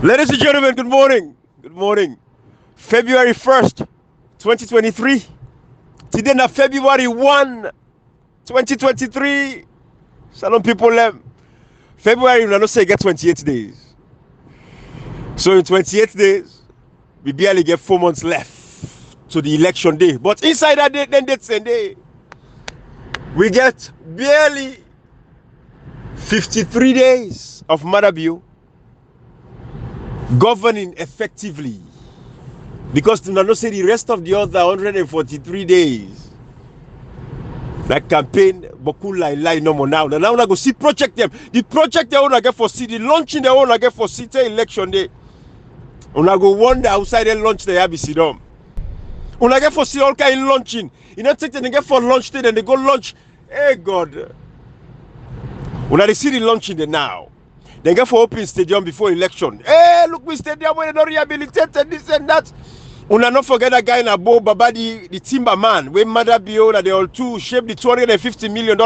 Ladies and gentlemen, good morning. Good morning. February 1st, 2023. Today na February 1, 2023. Salon people, February, we don't say get 28 days. So in 28 days, we barely get 4 months left to the election day. But inside that day, then that same day, we get barely 53 days of Madabio governing effectively, because to not say the rest of the other 143 days that campaign boku lie no more now I go see project them, the project they want to get for see, the launching they want to get for see election day. Una go wonder outside the launch they have sit down. Una get for see all kind of launching. You know, take them get for lunch day, then they go launch. Hey God, una they see the launching there now. They get for open stadium before election. Hey, look, we stadium where they don't rehabilitate and this and that. Una not forget that guy in Abo Baba, the timber man, where Madabio that they all two shape the $250 million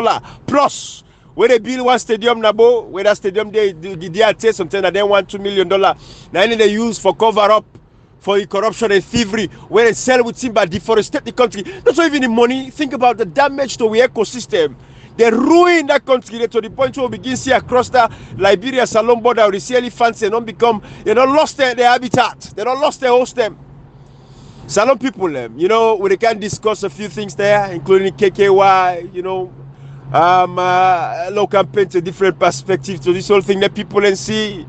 plus. Where they build one stadium Nabo, where that stadium they take something that they want $2 million. Now they use for cover up for the corruption and thievery, where they sell with timber, deforestate the country. Not even the money. Think about the damage to the ecosystem. They ruin that country to the point where we begin to see across the Liberia Salon border, the sea elephants, they don't become, they don't lost their habitat, they don't lost their host them. Salon people, you know, we can discuss a few things there, including KKY, you know, local paint a different perspective to this whole thing that people can see,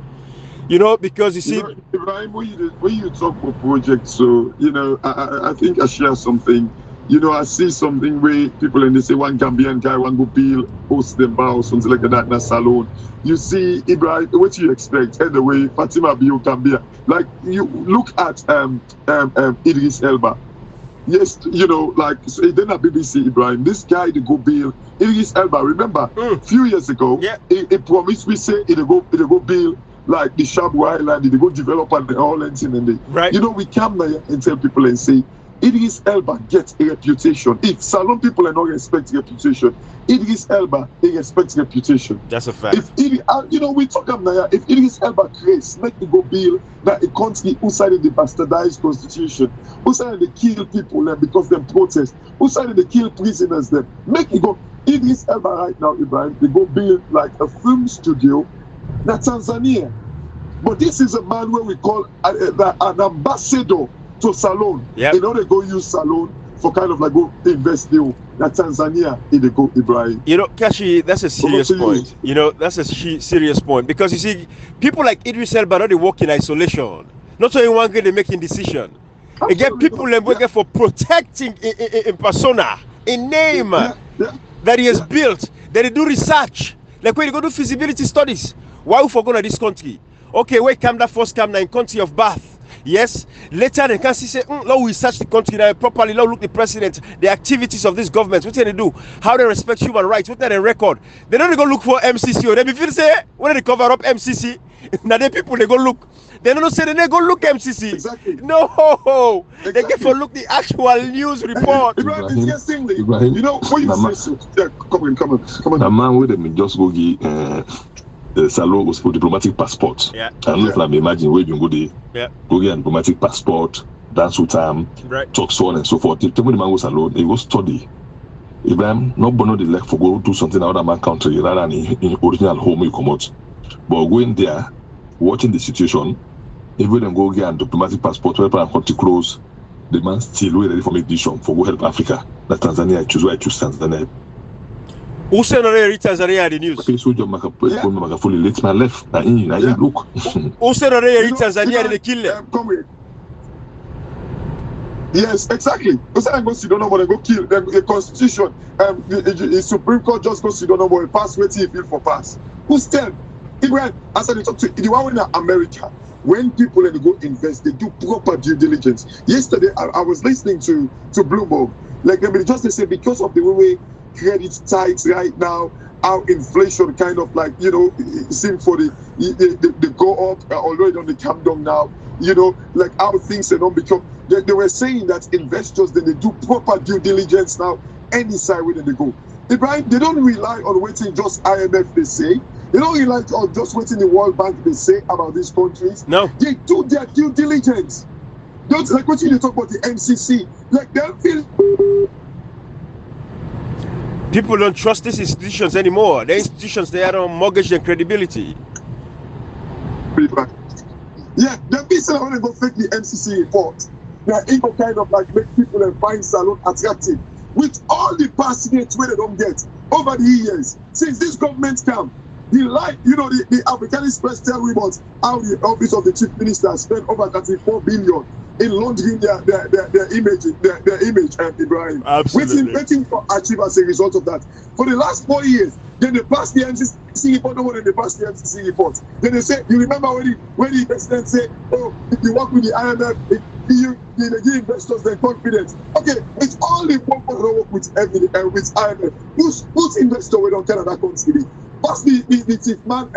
you know, because you see. Ibrahim, when you talk about projects, so, you know, I think I share something. You know, I see something where people and they say one Gambian guy, one go bill, host them bar or something like that in a salon. You see, Ibrahim, what do you expect? Anyway, Fatima Bio Gambia. Like, you look at Idris Elba. Yes, you know, like, so then at BBC, Ibrahim, this guy, they go bill. Idris Elba, remember, a few years ago, he promised, we say, he go bill, like the Shabu Island, they go develop and the all and thing. Right. You know, we come there and tell people and say, Idris Elba gets a reputation. If Salon people are not respect reputation, Idris Elba he respects reputation. That's a fact. If you know, we talk about if Idris Elba creates, make the go bill that a country who sided the bastardized constitution, who sided they kill people because they protest, who sided they kill prisoners them, make it go. Idris Elba right now, Ibrahim, they go build like a film studio in Tanzania. But this is a man where we call an ambassador to Salon. Yep. You know, they go use Salon for kind of like go invest in Tanzania in the go Ibrahim. You know, Kashi, that's a serious point. You know, that's a serious point, because you see, people like Idris Elba not they work in isolation. Not only one guy they making decision. Again, people working for protecting in persona, in name that he has built. Then they do research. Like when you go do feasibility studies, why we forgot this country? Okay, where come that first come now in country of Bath? Yes, later they can see say, now we search the country now properly, now look the president, the activities of this government, what they do, how they respect human rights, what they record. They don't go look for MCC, or they feel say, when they cover up MCC, now the people they go look. They don't say they go look MCC. Exactly. No, exactly. They get for look the actual news report. Ibrahim, you know, when you say so, come on. The man with them just go get Salon was for diplomatic passport. Yeah. I'm not like imagine where you go there. Yeah. Go get a diplomatic passport, dance with him, right. Talk so on and so forth. Tell me the man goes alone, he go study. Ibrahim, not born the leg for go do something out of my country rather than in original home you come out. But going there, watching the situation, even them go get a diplomatic passport, where I'm country close, the man still ready for make decision for go help Africa. That Tanzania, I choose Tanzania. Who said already Tanzania the news? Okay, so you fully late my left. I look. Who said already Tanzania they kill them? Come with. Yes, exactly. Because I go see don't know what they go kill the constitution. The Supreme Court just goes see don't know what pass waiting if you for pass. Who's tell? Ibrahim, as I talk to the one in America, when people they go invest, they do proper due diligence. Yesterday, I was listening to Bloomberg. Like they just they say because of the way credit tight right now, how inflation kind of like, you know, seem for the go up, although it only come down now, you know, like how things they don't become. They were saying that investors, then they do proper due diligence now, any side where they go. Ibrahim, they don't rely on waiting just IMF they say. You don't rely on just waiting the World Bank they say about these countries. No. They do their due diligence. Don't like what you talk about the MCC. Like they feel people don't trust these institutions anymore. The institutions, they are on mortgage and credibility. Yeah, the people want to go fake the MCC report. They're able kind of like make people and find salon attractive. With all the passages where they don't get over the years, since this government came, the life, you know, the African Express tell me about how the office of the chief minister spent over 34 billion in laundering their image, Ibrahim. Absolutely. Waiting for achieve as a result of that. For the last 4 years, then they passed the MCC report, no more than they passed the MCC report. Then they say, you remember when the president said, oh, if you work with the IMF, you give investors their confidence. Okay, it's all the work with IMF. Who's investor we don't care that country? What's the chief man,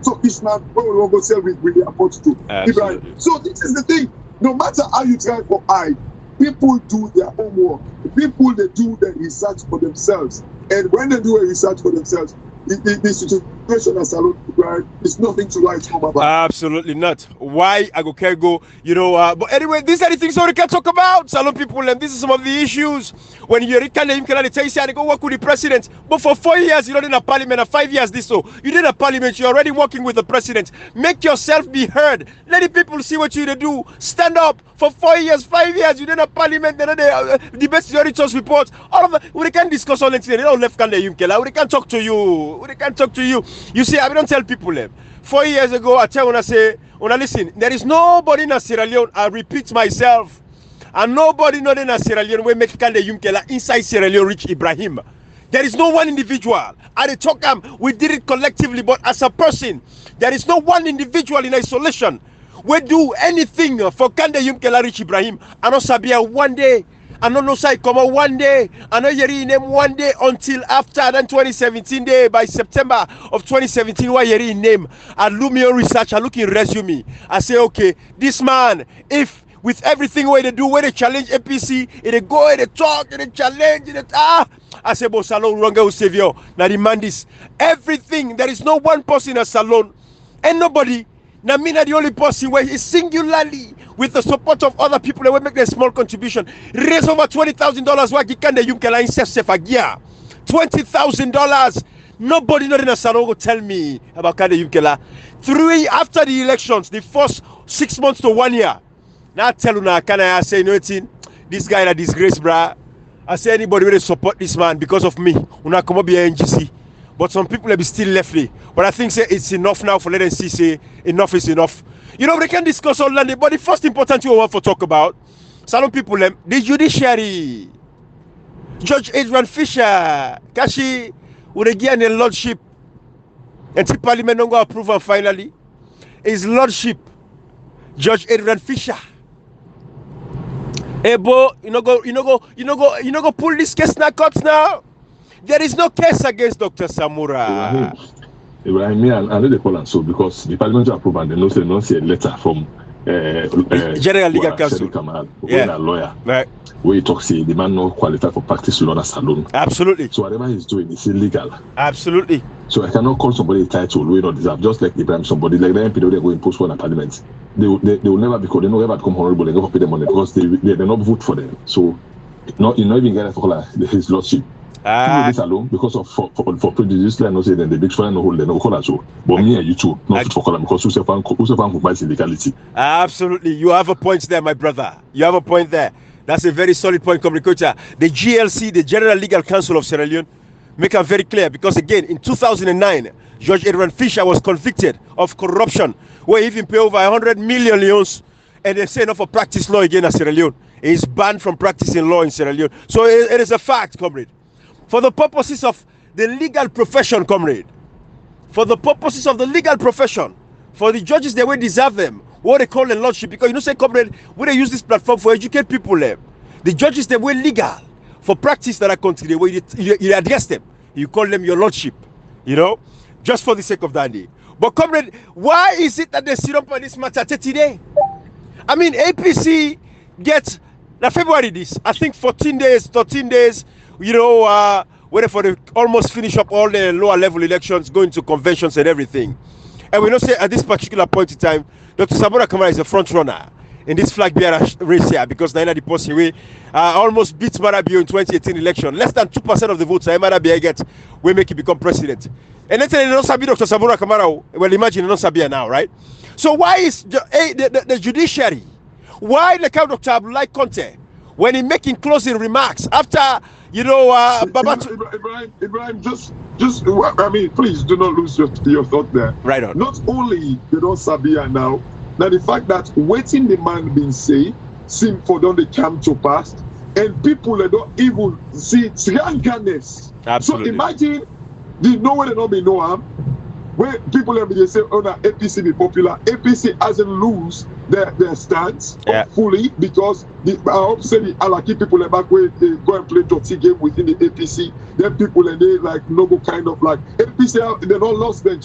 Turkish man, who will go sell with the approach to Ibrahim? So this is the thing. No matter how you try for hide, people do their homework. People, they do their research for themselves. And when they do a research for themselves, the situation as Salon Ibrahim is nothing to write home about. Absolutely not. Why I can't go, you know, but anyway, these are the things we can talk about. Salon people, and this is some of the issues. When you're tell you say go work with the president, but for 4 years you're not in a parliament, and 5 years this so you did a parliament, you're already working with the president. Make yourself be heard. Let the people see what you do. Stand up. For 4 years, 5 years, you did a parliament, then the best auditors report. All of that, we can't discuss all anything. They don't left can we can't talk to you. We can't talk to you. You see, I don't tell people 4 years ago, I tell when I say, listen, there is nobody in Sierra Leone, I repeat myself, and nobody not in Sierra Leone will make Kande Yumkela inside Sierra Leone reach Ibrahim. There is no one individual. At the talk, we did it collectively, but as a person, there is no one individual in isolation. We do anything for Kande Yumkela reach Ibrahim. I know Sabia one day. I don't know say come on one day. I know Yeri name one day until after then 2017 day by September of 2017 why Yeri name. I look me on research, I look in resume. I say okay, this man, if with everything where they do, where they challenge APC, they go, they talk, they challenge, I say but Salon Ronga Savior. Now demand this. Everything, there is no one person in a salon and nobody. Now, me not the only person where is singularly with the support of other people that will make a small contribution. Raise over $20,000. Why can the Yunkela insert a year? $20,000. Nobody not in a salon will tell me about Kande Yunkela. 3 after the elections, the first 6 months to 1 year. Now tell you can I say nothing? This guy a disgrace, brah. I say anybody will support this man because of me. Una come up be NGC. But some people will be still left. But I think say it's enough now for let them see say enough is enough. You know, we can discuss all that, but the first important thing we want to talk about, Salon people, the judiciary. Judge Adrian Fisher, Kashi would again a lordship until Parliament don't go approve and finally. His lordship, Judge Adrian Fisher. Hey, boy, you know go pull this case now, courts now. There is no case against Dr. Samura. Ibrahim, I know they call and so because the Parliamentary approval and they don't say a letter from General Legal Counsel. A lawyer. Right. Where he talks, the man no qualified for practice law as salon. Absolutely. So whatever he's doing is illegal. Absolutely. So I cannot call somebody a title we don't deserve. Just like Ibrahim, somebody like the MP they go impose one at Parliament. They will never because they never become honorable. They never pay them money because they not vote for them. So not even get for his lordship. This alone because of for prejudice, I know say then the big fire no hold no call so. But me and you too, not for color because who say compromise illegality. Absolutely, you have a point there, my brother. You have a point there. That's a very solid point, Communicator. The GLC, the General Legal Council of Sierra Leone, make it very clear because again in 2009, Judge Adrian Fisher was convicted of corruption, where he even paid over 100 million leons, and they say not for practice law again in Sierra Leone. He is banned from practicing law in Sierra Leone. So it is a fact, comrade. For the purposes of the legal profession, comrade, for the purposes of the legal profession, for the judges, they will deserve them, what they call a lordship, because you know, say, comrade, we they use this platform for educate people. The judges, they were legal for practice that are continued, where you address them, you call them your lordship, you know, just for the sake of that day. But, comrade, why is it that they sit up on this matter today? I mean, APC gets, now February this, I think 14 days, 13 days, you know, waiting for the almost finish up all the lower level elections, going to conventions and everything. And we know say at this particular point in time, Dr. Samora Kamara is a front runner in this flag bearer race here because Naina Diposiwe almost beat Marabio in 2018 election. Less than 2% of the votes Marabio get will make him become president. And then they don't sabi Dr. Samora Kamara. Well, imagine they don't sabi now, right? So why is the judiciary? Why the kind of Dr. Abdullahi Conte when he making closing remarks after Ibrahim, just I mean, please do not lose your thought there. Right on. Not only they don't sabia now the fact that waiting the man been say seem for them they come to pass, and people they don't even see triangleness. Absolutely. So imagine the no way they don't be no harm. When people have been say, oh, now APC be popular, APC hasn't lose their stance fully because I hope say the Alaki people back where they go and play dirty game within the APC. Then people and they like no go kind of like APC they don't lost their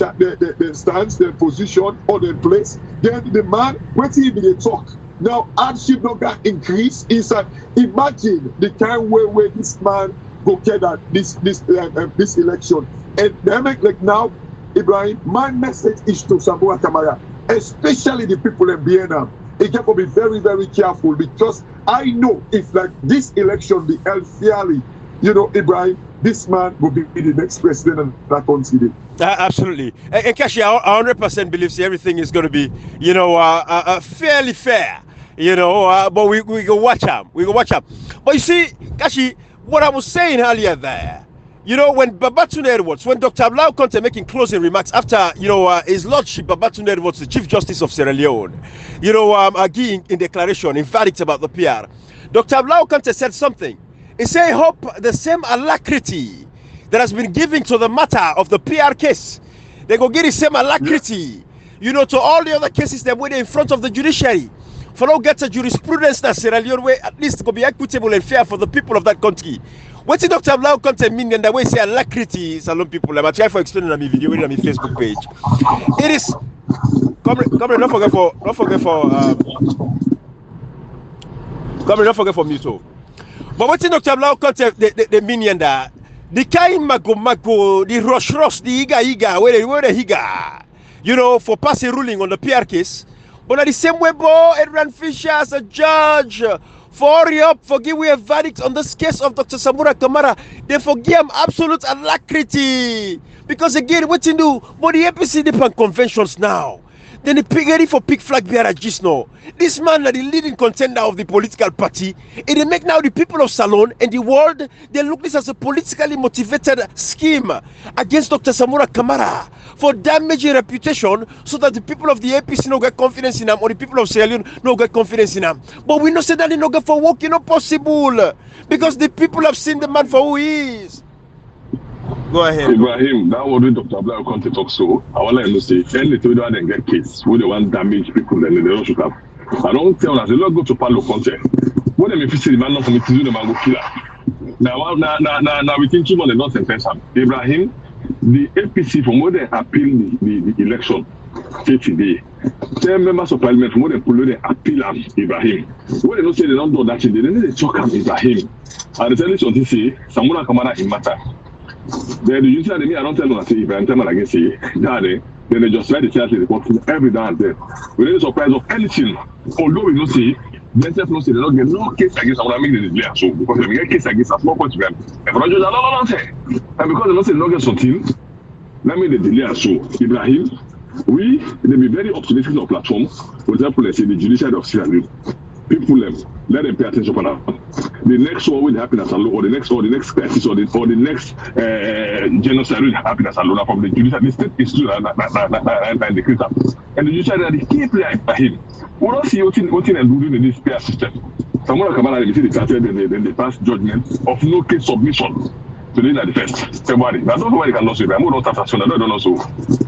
stance, their position or their place. Then the man when he be they talk. Now hardship not got increase inside. Imagine the kind where this man go get at this election. And they make like now Ibrahim, my message is to Samora Kamara, especially the people in Vienna. They have to be very, very careful because I know if like this election be held fairly, Ibrahim, this man will be the next president of that country. Absolutely. And Kashi, I 100% believes everything is going to be, fairly fair, but we go watch him. We go watch him. But you see, Kashi, what I was saying earlier there, when Babatunde Edwards, when Dr. Abdullahi Conte making closing remarks after, his lordship Babatunde Edwards, the Chief Justice of Sierra Leone, agreeing in declaration, in verdict about the PR, Dr. Abdullahi Conte said something. He said, I hope the same alacrity that has been given to the matter of the PR case, they go get the same alacrity, to all the other cases that were in front of the judiciary. For now, get a jurisprudence that Sierra Leone way at least could be equitable and fair for the people of that country. What did Dr. Abdullahi Conte mean and the way say alacrity salon people? I'm trying for explaining on my video on my Facebook page. It is don't forget for me too. But what did Dr. Abdullahi Conte the mean and that the kind mago, the rush, the iga, where the higa, for passing ruling on the PR case. But at the same way, Edwin Fisher as a judge forgive we a verdict on this case of Dr. Samora Kamara. They forgive him absolute alacrity. Because again, what you do, but the APC depend conventions now. Then the ready for big flag bearer just now. This man is the leading contender of the political party. And they make now the people of Salon and the world, they look this as a politically motivated scheme against Dr. Samora Kamara for damaging reputation so that the people of the APC no get confidence in him or the people of Sierra Leone no get confidence in him. But we know say that they no get for work, possible. Because the people have seen the man for who he is. Go ahead. Ibrahim, that was Dr. Abdullahi Conte talk so. I want to say, anything they don't get case, where they want damage people, then they don't shoot up. I don't tell us, they don't go to Palo Conte. What them if you see the man not coming to do the man go killer. Now we think more than not sentence him. Ibrahim, the APC from where they appeal the election, today, 10 members of parliament from where they pull they appeal him, Ibrahim. When they don't say they don't do that, they need to talk him, Ibrahim. And they tell you something say, Samora Kamara in matter. Then the usually me, I don't tell them that if I tell them again say that then they just try to tell the report every now and then. We need surprise of anything. Although we don't see, then say they don't get no case against I make the delay so because they get case against a small point to them. And for just no say. And because they don't say they don't get something, let me the delay so Ibrahim, we they be very optimistic on platform. For example, let's say the judiciary of Sierra Leone. People let them pay attention for that. The next war will happen as a law, or the next crisis, or the next genocide will happen as a law from the judiciary. The state is still and the creator. And the judiciary are the key player for him. We don't see what and doing in this pair system. Samora Kamara then they pass judgment of no case submission. Today at the first February. That's not why they cannot say that. I'm not I don't know so.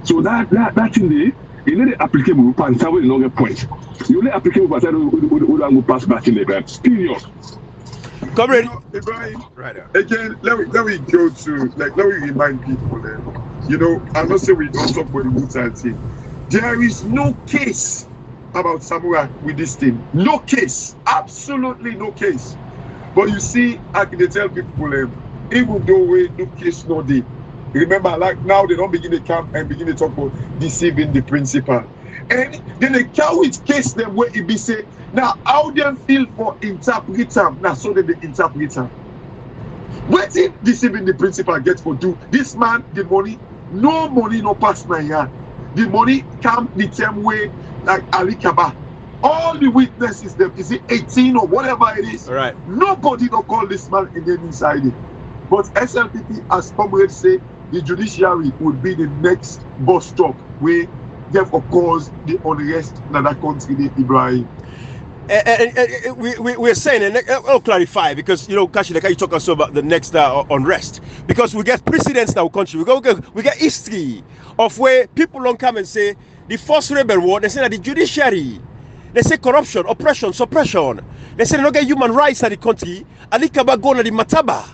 So that thing there. You need the applicable and some will not get points. You need applicable but who don't pass back in the event. Period. Comrade. Ibrahim, right. Again, let me go to let me remind people then. I'm not saying we don't talk about the Wu-Tang thing. There is no case about Samora with this thing. No case. Absolutely no case. But you see, I can tell people even though we do case no day. Remember, like now they don't begin to come and begin to talk about deceiving the principal. And then they come with case them where it be say, now how them feel for interpreter. Now so that the interpreter. What if deceiving the principal get for do? This man, the money, no pass my hand. The money come the same way like Ali Kaba. All the witnesses, them is it 18 or whatever it is. All right. Nobody don't call this man again inside it. But SLPP, as comrades say, the judiciary would be the next bus stop where therefore cause the unrest in that country, Ibrahim. And we're saying, and I'll clarify, because Kashi, like you talk also about the next unrest, because we get precedents in our country. We get history of where people don't come and say the first rebel war. They say that the judiciary, they say corruption, oppression, suppression. They say they don't get human rights in the country. Ali Kaba go to the Mataba,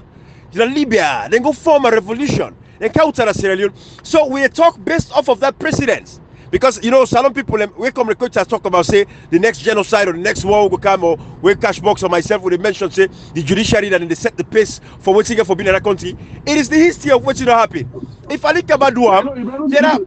to Libya, then go form a revolution, then counter Sierra Leone. So we talk based off of that precedence. Because some people we come records talk about say the next genocide or the next war will come, or where Cashbox or myself would mention say the judiciary that they set the pace for waiting for being in a country. It is the history of what happen. If Ali Kaba do there are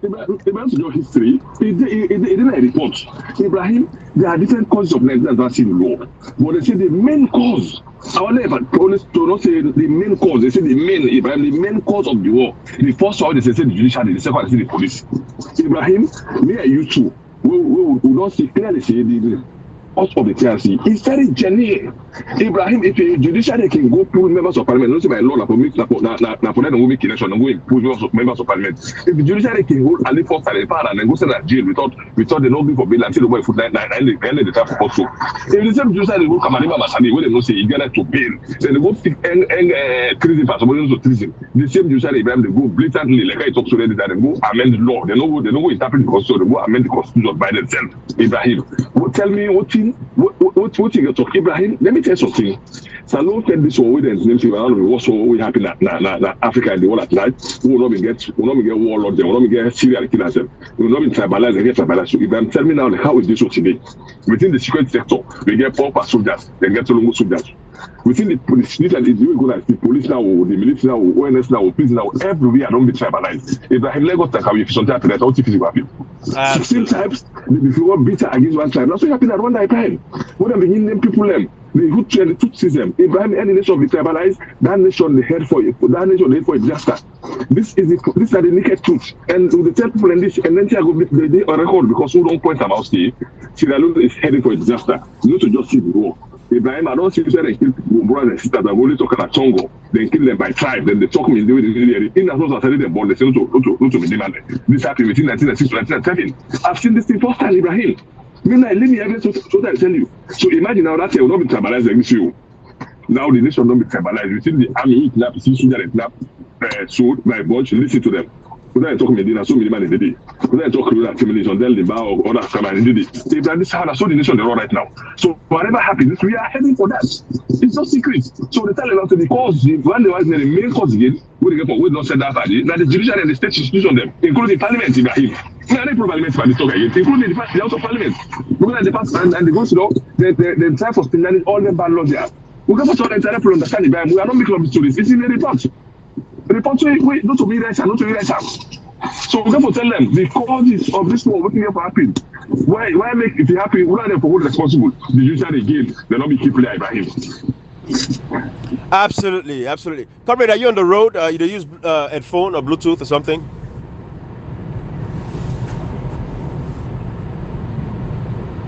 your history. It didn't report. Ibrahim, there are different causes of Nigerian advancing the law, but they say the main cause. I want to not say the main cause. They say the main cause of the war. The first one they say the judiciary, the second one they say the police. Ibrahim, me and you too, we don't see clearly say the cause of the TRC. It's very genuine. Ibrahim, if a judiciary can go pull members of parliament, not say by law, na for them to make election and go and pull members of parliament. If the judiciary can hold Ali Fox and Empire and then go send a jail without they not be for bail until the boy foot nine the time for also. If the same judiciary go come and Masani, when they don't say you get to bail, then they go pick treason for somebody to treason. The same judiciary, Ibrahim, they go blatantly, like I talked already, that they go amend the law. They don't go interpret the constitution, they go amend the constitution by themselves. Ibrahim, tell me what you talk, Ibrahim. Let me tell you something. Salon said this one with them. What's what happen in Africa and the world at night? We will not get warlords. We will not get serial killers. We will not be tribalized and get tribalized. So Ibrahim, tell me now, how is this today? Within the security sector, we get pauper soldiers, they get Solomon soldiers. Within the police, the police now, the military now, ONS now, police now, everywhere don't be tribalized. Ibrahim Lagos can have sometimes that all physical happen. 16 times before bitter against one tribe. That's what happened at one time. When they begin them people them, the Hutu system. Ibrahim, any nation be tribalized, that nation they head for a disaster. This are the naked truth. And we tell people and this, and then they go on record because we don't point about Sierra Leone is heading for a disaster. You need to just see the war. Ibrahim, I don't see where they kill brothers and sisters. I'm only talking about Congo. They kill them by tribe. Then they talk me in the house and them born. They say to me demanded. This happened between 1996 to 1997. I've seen this thing first time, Ibrahim. Let me evidence so that I tell you. So imagine now that they will not be tribalized against you. Now the nation will not be tribalized. You see the army kidnap, you see soldier kidnap, sold by bunch. Listen to them. When I talk Medina, so many man in the day. When I talk Rural Assimilation, then the bar or other come in the day. This is how the nation they run right now. So whatever happens, we are heading for that. It's no secret. So they tell a lot of the cause, when they was the main cause again, we don't say that now the judiciary and the state institution them, including Parliament, Ibrahim. We are not Parliament for the talk again, including the House of Parliament. Look at the past and they go to they try for spinning all the bad laws there. We go for the entire people understand Ibrahim. We are not making up stories. It's in the report. Report wait, not to be right, not to be right. So we're going to tell them the causes of this war waking up happen. Why make it happen? Who are them for who responsible? The judiciary again, they're not be keeping Ibrahim. Absolutely. Comrade, are you on the road? You use headphone or Bluetooth or something?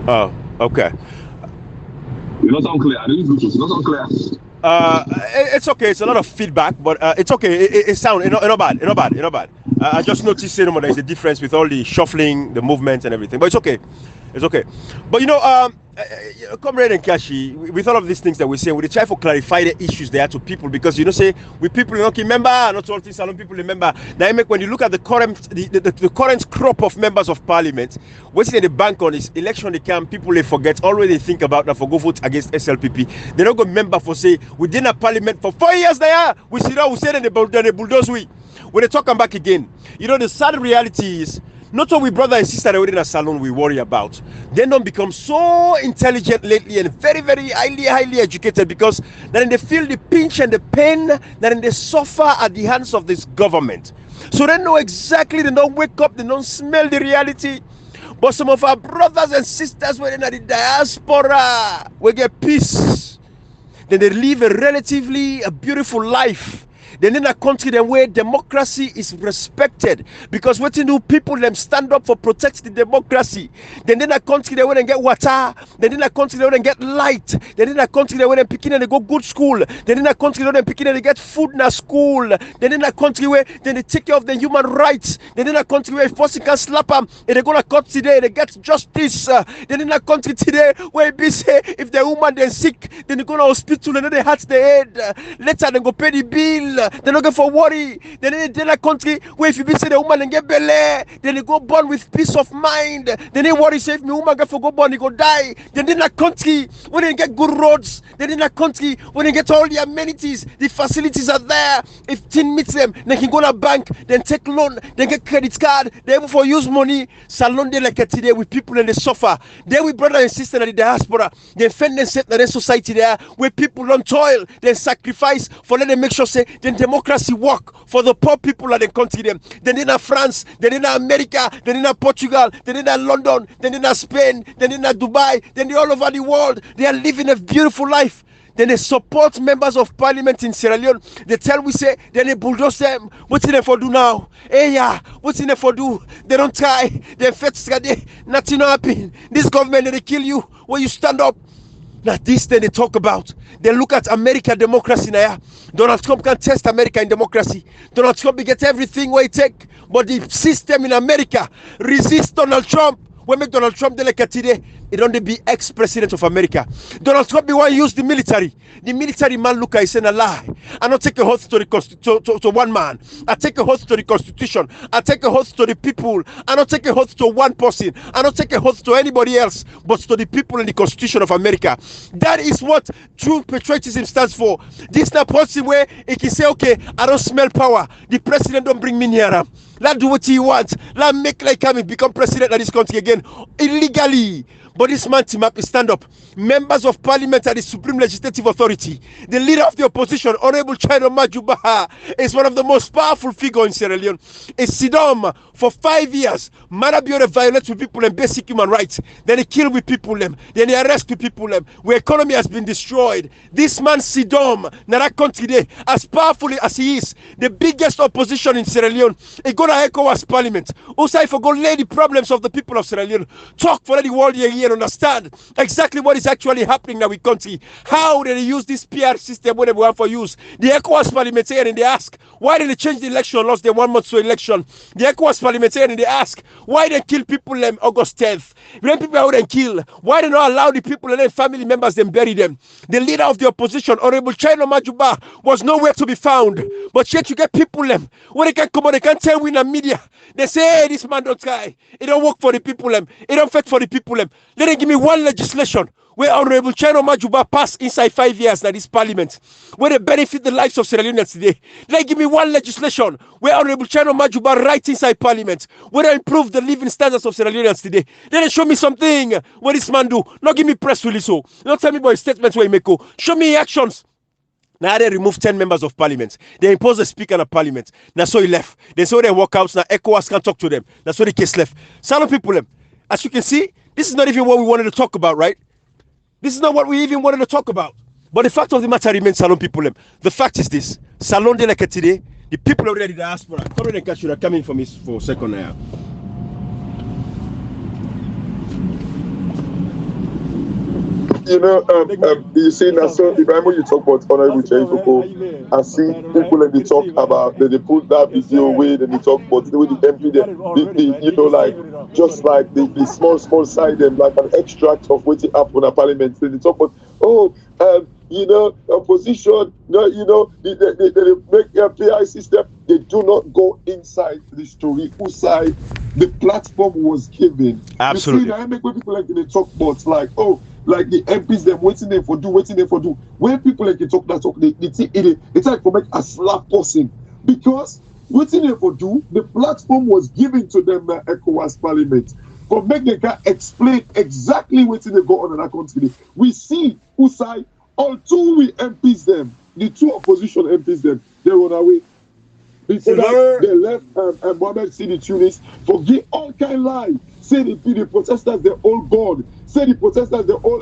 Oh, okay. You're not sound clear. I didn't Bluetooth. You're not sound clear. It's okay. It's a lot of feedback, but it's okay. It sounds not bad. I just noticed there is a difference with all the shuffling, the movements, and everything. But it's okay. But Comrade and Kashi, with all of these things that we're saying, we try to clarify the issues there to people because say we people don't remember, not all things salon people remember. Now when you look at the current crop of members of parliament, what's in the bank on is election they come, people they forget, always they think about that for go vote against SLPP. They don't go member for say within a parliament for 4 years there. We see that we say then they bulldoze we. When they talk back again, the sad reality is Not all we brother and sister within a salon we worry about. They don't become so intelligent lately and very, very highly educated because then they feel the pinch and the pain, then they suffer at the hands of this government. So they know exactly, they don't wake up, they don't smell the reality. But some of our brothers and sisters within the diaspora will get peace. Then they live a beautiful life. Then in a country where democracy is respected, because what you do, people them stand up for protect the democracy. Then in a country they wouldn't get water. Then in a country they wouldn't get light. Then in a country they wouldn't pick in and they go good school. Then in a country they wouldn't pick in and they get food in a school. Then in a country where then they take care of the human rights. Then in a country where if person can slap them and they go to court today, they get justice. Then in a country today where it be say if the woman then sick, then they go to hospital and then they hurt the head. Later they go pay the bill. They're not going for worry. Then in a country where if you be say the woman and get belly, then they go born with peace of mind. Then they worry say if my woman get for go born, he go die. Then in a country when they get good roads, then in a country when they get all the amenities, the facilities are there. If teen meets them, they can go to a bank, then take loan, then get credit card, they able for use money. Salon de like today with people and they suffer. Then with brother and sister in the diaspora, they defend themselves in the society there where people don't toil, they sacrifice for let them make sure say then democracy work for the poor people of the country them. Then in France, then in America, then in Portugal, then in London, then in Spain, then in Dubai, then they all over the world. They are living a beautiful life. Then they support members of parliament in Sierra Leone. They tell we say, then they bulldoze them. What's in there for do now? Hey yeah, what's in there for do? They don't try. They fetch nothing happen. This government they kill you when you stand up. Now this thing they talk about. They look at America democracy now. Donald Trump can test America in democracy. Donald Trump will get everything where he take. But the system in America resists Donald Trump. When make Donald Trump delegate today, he don't be ex-president of America. Donald Trump be one use the military. The military man look at saying a lie. I don't take a oath to the to one man. I take a oath to the Constitution. I take a oath to the people. I don't take a oath to one person. I don't take a oath to anybody else, but to the people in the Constitution of America. That is what true patriotism stands for. This not person where he can say, okay, I don't smell power. The president don't bring me near him. Let do what he wants. Let make like him become president of this country again illegally. But this man team up is stand up. Members of parliament are the supreme legislative authority. The leader of the opposition, Honorable Chino Majubaha, is one of the most powerful figures in Sierra Leone. Is Sidom for 5 years. Marabiore violates with people and basic human rights. Then they kill with people them. Then they arrest with people them. Where economy has been destroyed. This man Sidom, in that country today, as powerful as he is, the biggest opposition in Sierra Leone, he go to ECOWAS parliament. Also, if I go lay the problems of the people of Sierra Leone, talk for the world here and understand exactly what is actually happening now in country. How they use this PR system when they want for use. The ECOWAS parliamentarian they ask, why did they change the election, lost the 1 month to election? The ECOWAS parliamentarian they ask, why they kill people August 10th? When people out and kill, why they not allow the people and their family members them bury them? The leader of the opposition, Honorable Chino Majuba, was nowhere to be found. But yet you get people them when they can come on, they can't tell we in the media. They say, hey, this man don't try. It don't work for the people them. It don't fit for the people them. Let them give me one legislation where Honorable Chino Majuba passed inside 5 years now this parliament, where they benefit the lives of Sierra Leoneans today. Let them give me one legislation where Honorable Chino Majuba writes inside parliament, where they improve the living standards of Sierra Leoneans today. Let them show me something what this man do. Not give me press release. So not tell me about his statements where he make go. Show me actions. Now they remove 10 members of parliament. They impose a speaker of parliament. Now so he left. Then so they walk out. Now ECOWAS can't talk to them. That's so the case left. Some people them. As you can see, this is not even what we wanted to talk about, right? This is not what we even wanted to talk about. But the fact of the matter remains, Salon people. The fact is this. Salon de la today, the people already in the diaspora. Come in and come in for me for a second now. You know, you see now, so if when you talk about honorable change people, I see people and they talk about they put that video away, then they talk about the way the MP, the you know, like just like the small side, them like an extract of what happened in a parliament. Then they talk about you know, opposition, you know, they make their PI system. They do not go inside the story, whose side the platform was given. Absolutely. You see, I make when people like they talk about like, oh, like the MPs them waiting there for do. When people like they talk that talk, it's like for make a slap person because what they for do, the platform was given to them by ECOWAS Parliament. For make them can explain exactly what they go on in that country. We see Usai, all two we MPs them, the two opposition MPs them, they run away. Before that, they left Mohammed Sidi Tunis for give all kind of lies. Say the protesters, they're all gone. Say the protesters, they're all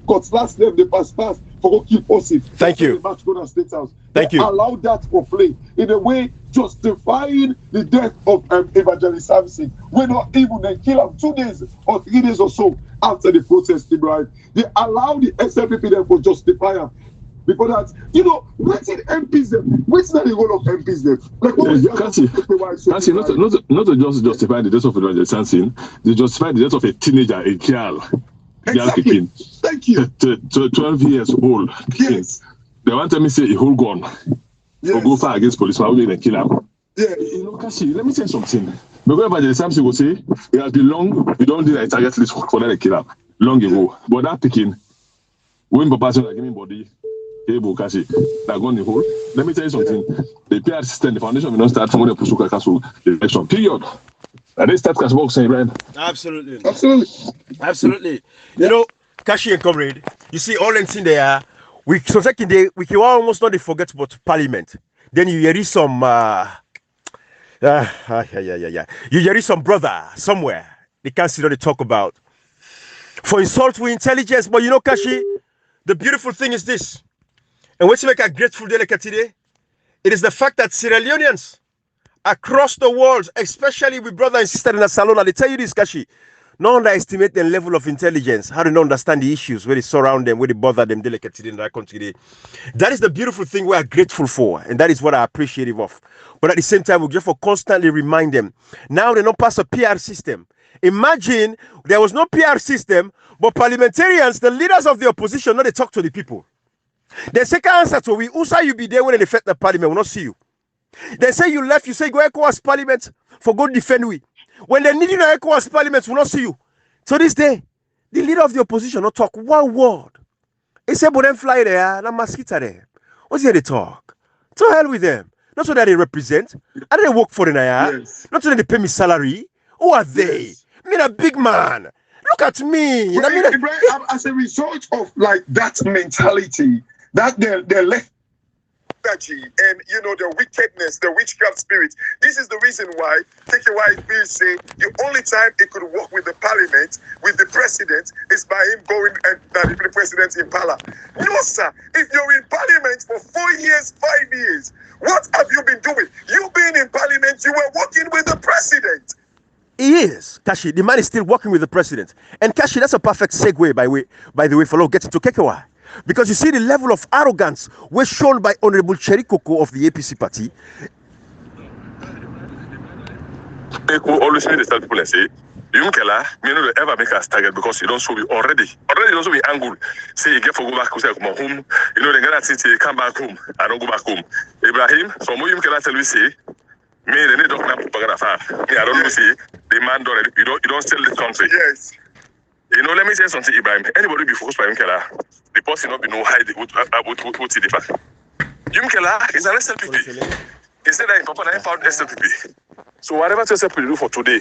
cutlass them, they pass for go kill Osif. Thank you. Match go to State House. Thank you. Allow that for play in a way justifying the death of Evangelist Samson. We're not even they kill him 2 days or 3 days or so after the protest, Ibrahim. They allow the SLPP them for justify him. Because that, you know, what's in MPs them? What's the role of MPs them? Like, what not to just justify the death of Evangelist Samson, they justify the death of a teenager, a girl. Exactly. Thank you. 12 years old. Yes. They want to say a whole gun. Yes. Go far against police, why would they kill him? Yeah. You know, Kashi, let me say something. Because Evangelist Samson will say, it has been long, we don't do a target list for that killer long ago. But that picking, when the person giving body, Kashi, that gun in the hole. Let me tell you something. The PR system, the foundation will not start from the Pusuka Castle election. Period. And they start Castle saying, right? Absolutely. Yeah. You know, Kashi and comrade, you see all in there. We so second day we can almost not forget about Parliament. Then you hear some you hear some brother somewhere they can't sit down to talk about for insult with intelligence. But you know, Kashi, the beautiful thing is this, and what's make a grateful day like today, it is the fact that Sierra Leoneans across the world, especially with brother and sister in the salon, they tell you this, Kashi. Not underestimate the level of intelligence, how to not understand the issues, where they surround them, where they bother them, delicately in that country. That is the beautiful thing we are grateful for, and that is what I appreciate of. But at the same time, we just for constantly remind them. Now they don't pass a PR system. Imagine there was no PR system, but parliamentarians, the leaders of the opposition, they talk to the people. The second answer to we, Usa, you be there when they affect the parliament, will not see you. They say you left, you say go ECOWAS Parliament for go defend we. When they need you in ECOWAS Parliament, will not see you. So this day, the leader of the opposition not talk one word. He said, but them fly there, na mosquito there. What's here they talk? To hell with them. Not so that they represent, and they work for the Naya. Yes. Not so that they pay me salary. Who are they? Yes. I mean, a big man. Look at me. Well, as a result of like that mentality, that they're left. And you know the wickedness, the witchcraft spirit. This is the reason why Bill say the only time he could work with the parliament, with the president, is by him going and the president in Pala. No, sir. If you're in parliament for 4 years, 5 years, what have you been doing? You being in parliament, you were working with the president. He is, Kashi. The man is still working with the president. And Kashi, that's a perfect segue by the way, for getting to Kekewa. Because you see the level of arrogance was shown by Honorable Cherikoko of the APC party. People always say, tell people and say, Yumkela, may not ever make us target because you don't show me already. Already, you don't show me angle. Say, you get for go back to home. You know, they're going to come back home. I don't go back home. Ibrahim, from what Yumkela tell me, say, me, they need to I don't know, say, the man don't, you don't sell this country. Yes. You know, let me say something, Ibrahim. Anybody be focused by Yumkela, the person not be no hide what he differ. Yumkela is an SLPP. He said that in Papa I found SLPP. So whatever SLPP do for today,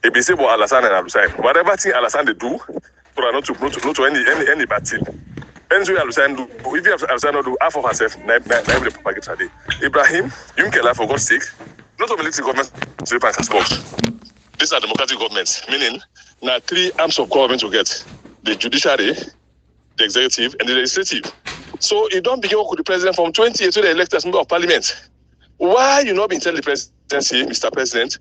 it be say about Alassane and Alusane. Whatever thing Alassane they do, for not to any bad thing. Anything Alusane do, if you have Alassane do half of herself, never the propagate today. Ibrahim, Yumkela for God's sake, not a military government, these are democratic governments, meaning now 3 arms of government to get the judiciary, the executive, and the legislative. So you don't begin work with the president from 20 to the elected member of parliament. Why you not been telling the presidency, Mr. President,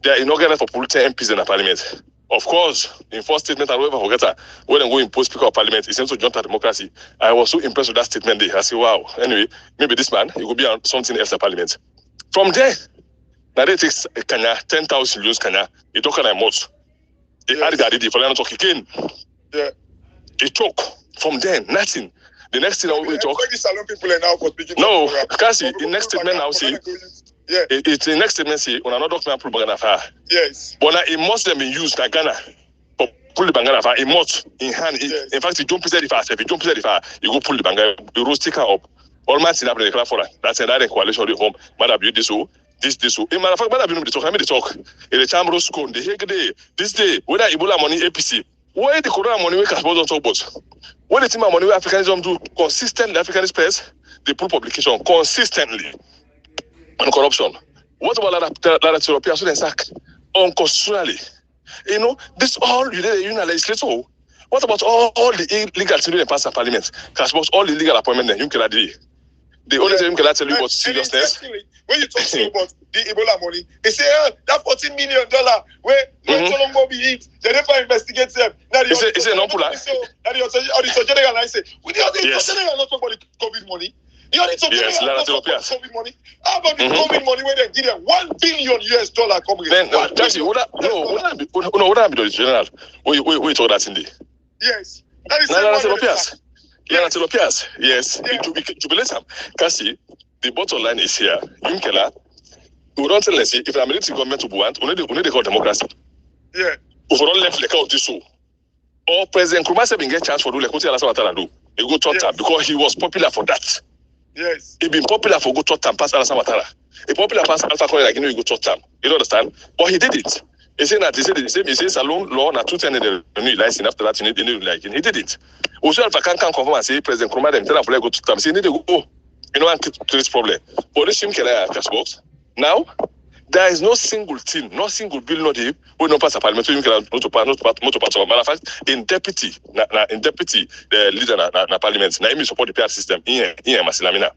they are inaugurated for polluting MPs in the parliament? Of course, in first statement, I will never forget that when they go impose Speaker of Parliament, it seems to jump at democracy. I was so impressed with that statement there. I say, wow. Anyway, maybe this man, he could be on something else at parliament. From there, now they take Kenya, 10,000 euros Kenya, he talk on a month. They added that for not talk again. Yeah. They talk. From then, nothing. The next thing I will talk. People are now for speaking. No, Kasi, the next statement now say. Yeah. It's the next statement say, when another document propaganda fire. Yes. But now it must have been used in Ghana. For pull the bangana fire, it must in hand. Yes. In fact, you don't present the fire. If you don't present the fire, you go pull the bangana, the road sticker up. All man see that the clap for that. That's another coalition of home. Madam, you this so. In matter of fact, madam, you talk. I mean the talk. In the chamber school, the Hague day, this day, whether Ebola money APC, where the Corona money we can suppose talk about. When the team money we Africanism do consistent Africanist press, they put publication consistently on corruption. What about that European student sack unconstitutionally? You know, this all you did in a legislature. What about all the illegal things in past Parliament? Because all the legal appointments you can do. The only thing you can tell you about seriousness. When you talk about the Ebola money, they say that $14 million where Solomon be hit, they never investigate them. Now is it not popular? Now the Auditor General I say, we the Auditor General not talk about the COVID money. The Auditor General not talk about COVID money. How about the COVID money where they give them $1 billion coming? Then that's it. What happened to the general? We told that in the. Yes. That is Yes. Jubilate them. Kasi, the bottom line is here. Yunkela, we don't tell us if the military government to want, we need to call democracy. Yeah. If we don't left like out this so. Or President Nkrumah said get chance for do like what Alassane do. He go third term because he was popular for that. Yes. He been popular for go third term past Alassane Ouattara. He popular past Alpha Conde like he go third term. You don't understand? But he did it. He said that he said Salon law na 210 the new license after that he did it. Also Alpha can confirm and say President Nkrumah them tell for go to term. Say need to go. You know, and to this problem. But this box. Now, there is no single team, no single bill, no deal, we don't pass a parliamentary, not part of matter of fact, in deputy, the leader na parliament, na even support the PR system in Masilamina.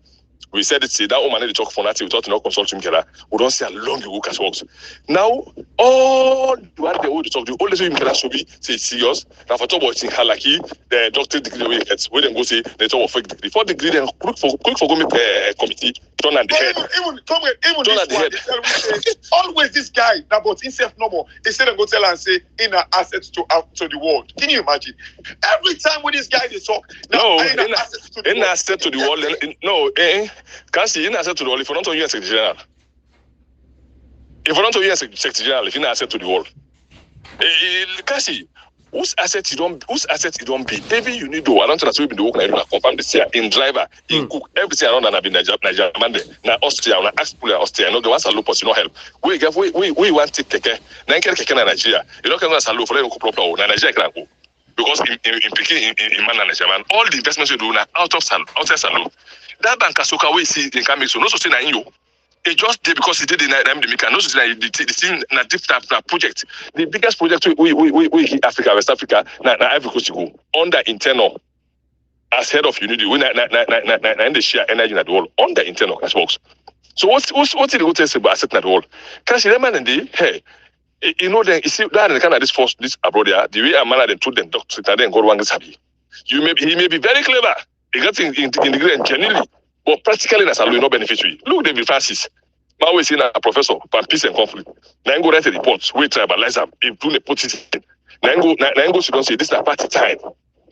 We said it, that woman they talk for nothing without no consulting Kela. We don't see how long you work as works. Now, all what they would talk, the only thing Kela should be say serious. Now for talk about halaki, the doctorate degree we get, we then go say they talk of fake degree. For degree, then quick for go committee, turn at the head. Even turn at the head. Always this guy that but himself no more. Instead of go tell and say in an asset to the world. Can you imagine? Every time with this guy they talk, no, in asset to the world. No, can't see in asset to the world if you're not to US Secretary General. If you're not to US Secretary General, if you're not asset to the world. Can't see whose asset you don't be. Maybe you need to I don't know that we've been working like confirm this year in driver, in cook, everything around and have been Nigeria Monday. Now Austria, now Austria, no the ones are low you no help. We want to take care. Now keke na Nigeria. You don't can salute for them proper na Nigeria can go. Because in man and Nigeria, all the investments you do now outside salute. That bank Asoka we see in coming so no so say na in you. It just did because it did in the America. No so say the thing na different project. The biggest project we Africa, West Africa, na Ivory Coast go under internal as head of unity. We na the share energy in the world under internal cash box. So what's the go test about asset in the world? Cash the man and the hey. You know then you see that kind of this abroad there, the way a man them told them doctor then go one happy. He may be very clever. He got in degree and genuinely, but practically that's a no benefit to you. Look, David Francis. Now we see a professor for peace and conflict. Now go write a report, we tribalize them, improve the politics. Now go she don't say this is a party time.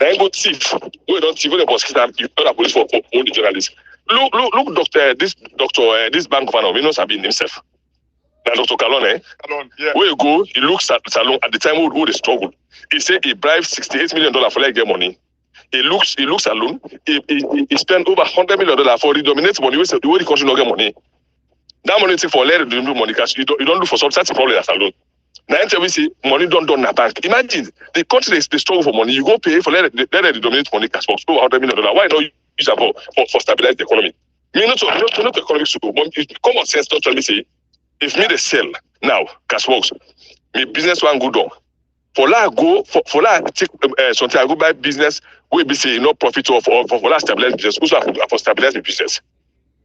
Now go thief. We don't thief the prosecutor, you know the police for all the journalists. Look, this bank man, we know Sabine himself. Now Dr. Kalon, yeah. Where you go, he looks at Salon at the time who they struggle. He said he bribed $68 million for like get money. He looks alone. He spent over $100 million for the dominate money. The way the country not get money. That money take for let them do money cash. You don't do for some such problem as alone. Now until we say money don't done in a bank. Imagine the country they struggle for money. You go pay for let the dominate money cash for over $100 million. Why not use that for stabilize the economy? Me not economic school, but common sense don't tell me say if me they sell now cash works, me business one go down. For that take something I go buy business we be say no profit for that stabilize business. Also for stabilize the business.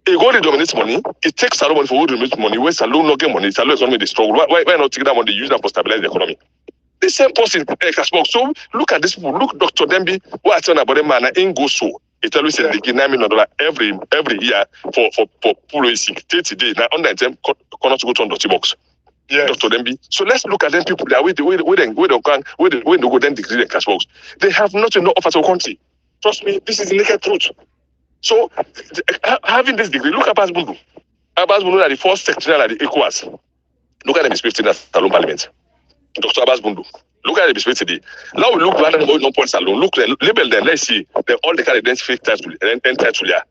It go to dominate money. It takes a lot of money for to dominate money. Where Salon not get money, Salon is only the struggle. Why not take that money use that for stabilize the economy? The same person cash box. So look at this people. Look Dr. Dembi. What I tell about the man in go so. It always said they give $9 million every year for policy 30 days. Now under them cannot go to dirty box. Yeah. Dr. Dembi. So let's look at them people that way they go then degree the cash box. They have nothing to offer to the country. Trust me, this is the naked truth. So having this degree, look at Abbas Bundu. Abbas Bundu are the first secretary at the ECOWAS. Look at them speaking at Salon Parliament. Dr. Abbas Bundu. Look at the speaking today. Now we look at them no points alone. Look, label them. Let's see. They all the kind of fake title there.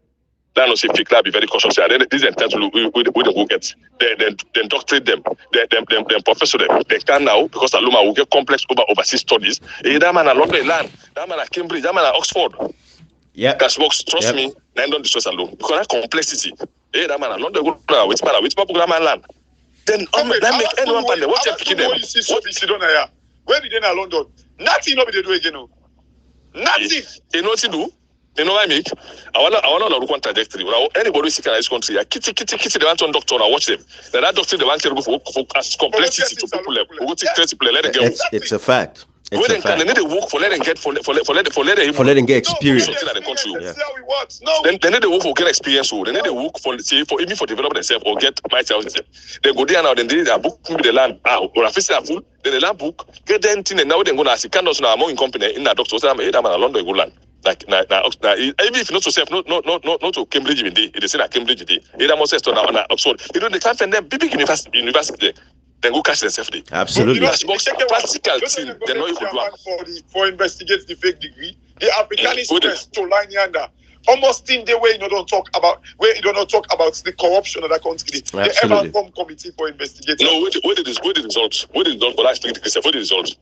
That no say fake. That be very cautious. And then this entitled we will get. Then doctorate them. Then professor them. They can now because Aluma will get complex overseas studies. That man at London land. That man at Cambridge. That man at Oxford. Yeah. Cash box. Trust me. Then don't distress alone because that complexity. That man at London go with man land. Then that make anyone pan there. What you picking them? Where did they in London? Nothing no be they do again. No. Nothing. You know what you do? You know what I mean? I wanna look one trajectory. Anybody sick in this country, kitty, they want one doctor, I watch them. Then that doctor they want to go for as complexity to people level. We go take 30 people, let them get. It's a fact. They need to work for let them get for let them get experience. Something in the country. No. Then they need to work for get experience. They need to work for even for develop themselves or get my child themselves. They go there now. Then they book me the land. Or a fix full. Then the land book get them thing. And now they go now. See, candles now among company in that doctor. So I'm a London go land. Like now, even if not to self, not to Cambridge even day. They say that Cambridge day. Either must say on Oxford. You know they can't find them big university. Then go catch themselves there. Absolutely. Practical thing. They know you could do for investigate the fake degree. The Africanist to line yonder. Almost in the way you don't talk about the corruption of that country. The ever come committee for investigating. No, where the results? Where the result for that fake degree? Where the results?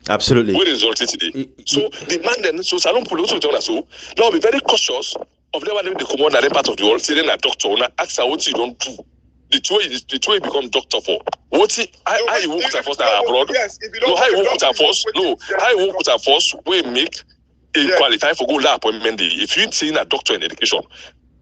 Absolutely. Where the results today? So the man then Salon Police so now be very cautious of them when they come on that part of the world. Say then a doctor now ask her what you don't do. The two he become doctor for. What how you work with a force abroad? No, how you work with a force? No, how you work with a force? We make a qualify for go appointment day. If you see a doctor in education,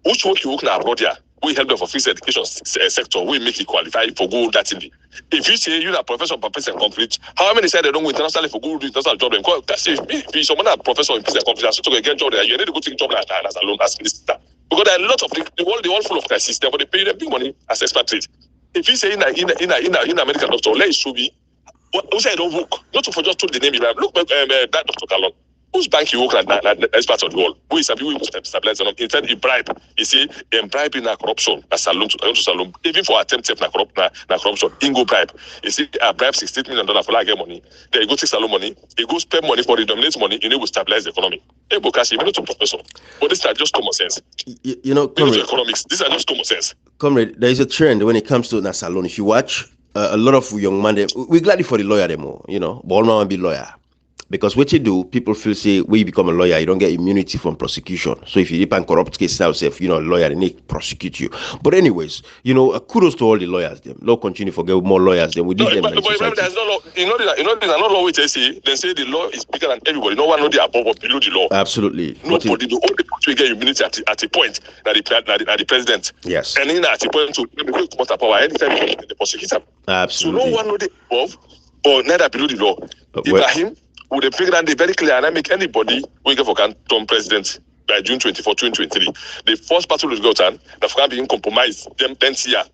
which work you work now abroad here? We help them for fixed education sector. We make it qualify for go that thing. If you say you're a professor of peace and conflict, how many say they don't go internationally for go do international job? Because if someone a professor in peace and conflict, so to get job there, you need to go take job as alone as minister. Because there are a lot of the world full of crisis. Therefore, they pay them big money as expatriates. If you say in American doctor, let it show me. Who say I don't work? Not to for just told the name. Look, that Dr. Kalon. Whose bank you work at that's part of the world? Who is people who stabilize them? Instead, he bribe. You see, bribing na corruption, a salon to salon. Even for attempted na corruption, Ingo bribe. You see, I bribe $68 million for like get money. Then you go take salon money. You go spend money for the dominate money. You know, will stabilize the economy. Hey, Bokashi, you know to professor. But this are just common sense. You know, comrade, economics. These are just common sense. Comrade, there is a trend when it comes to na salon. If you watch a lot of young men, we're glad for the lawyer demo. You know, but all man want be lawyer. Because what you do, people feel say when you become a lawyer, you don't get immunity from prosecution. So if you dip and corrupt case now, say, you know, a lawyer, they need to prosecute you. But anyways, you know, kudos to all the lawyers. Them, Lord continue to get more lawyers. Then we need them. But remember, there's no law. You know, there's no law which they say the law is bigger than everybody. No one knows the above or below the law. Absolutely. Nobody. The only people get immunity at a point that the president. Yes. And then at a point to come out of power anytime the prosecutor. Absolutely. So no one knows the above or neither below the law. Ibrahim. Would they figure that they very clear and I make anybody we get for Canton president by June 24, 2023. The first battle will go down, the African being compromised, them here.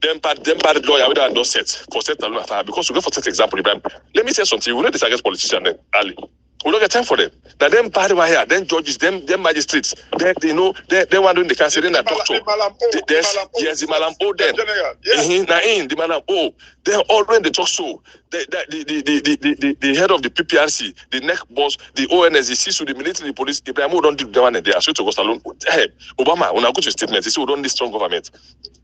Them bad lawyer without no set for set alone affair. Because we go for set example, Ibrahim. Let me say something, we know this against politicians then, Ali. We don't get time for them. Now them bad wire, then judges, them magistrates, they know they want doing the cancer, then a doctor. Yes, the Malam O then. The Malam O. They're all when they talk so. The head of the PPRC, the neck boss, the ONS, the CISU, the military, the police, Ibrahim don't do the one and they are sure to go alone. Hey, Obama, when I go to statement, they say we don't need strong government.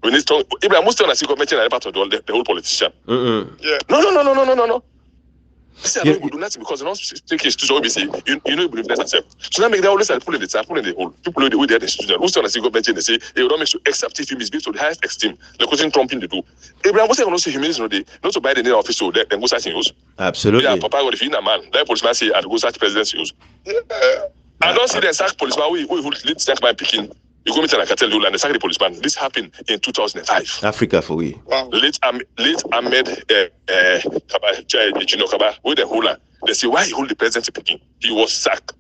We need strong Ibrahim must see government in part of the whole politician. Yeah. No. This is not good nothing because they don't take his to say you know you believe that self. So now make that always pulling the whole people know the institution. Who's going to see government and they say they don't make sure except if he misbehaves to the highest extreme, like causing Trump in the do. Abraham was saying also humility not to buy the name office so then go search use. Absolutely. Yeah, Papa got if you a man, that policeman say I go search president's use. I don't see the sack policeman we lead sack by picking. You go meet and I can tell you and the sack the policeman. This happened in 2005. Africa for we. Wow. Late Ahmed Kaba with the holder. They say why he hold the president picking? He was sacked.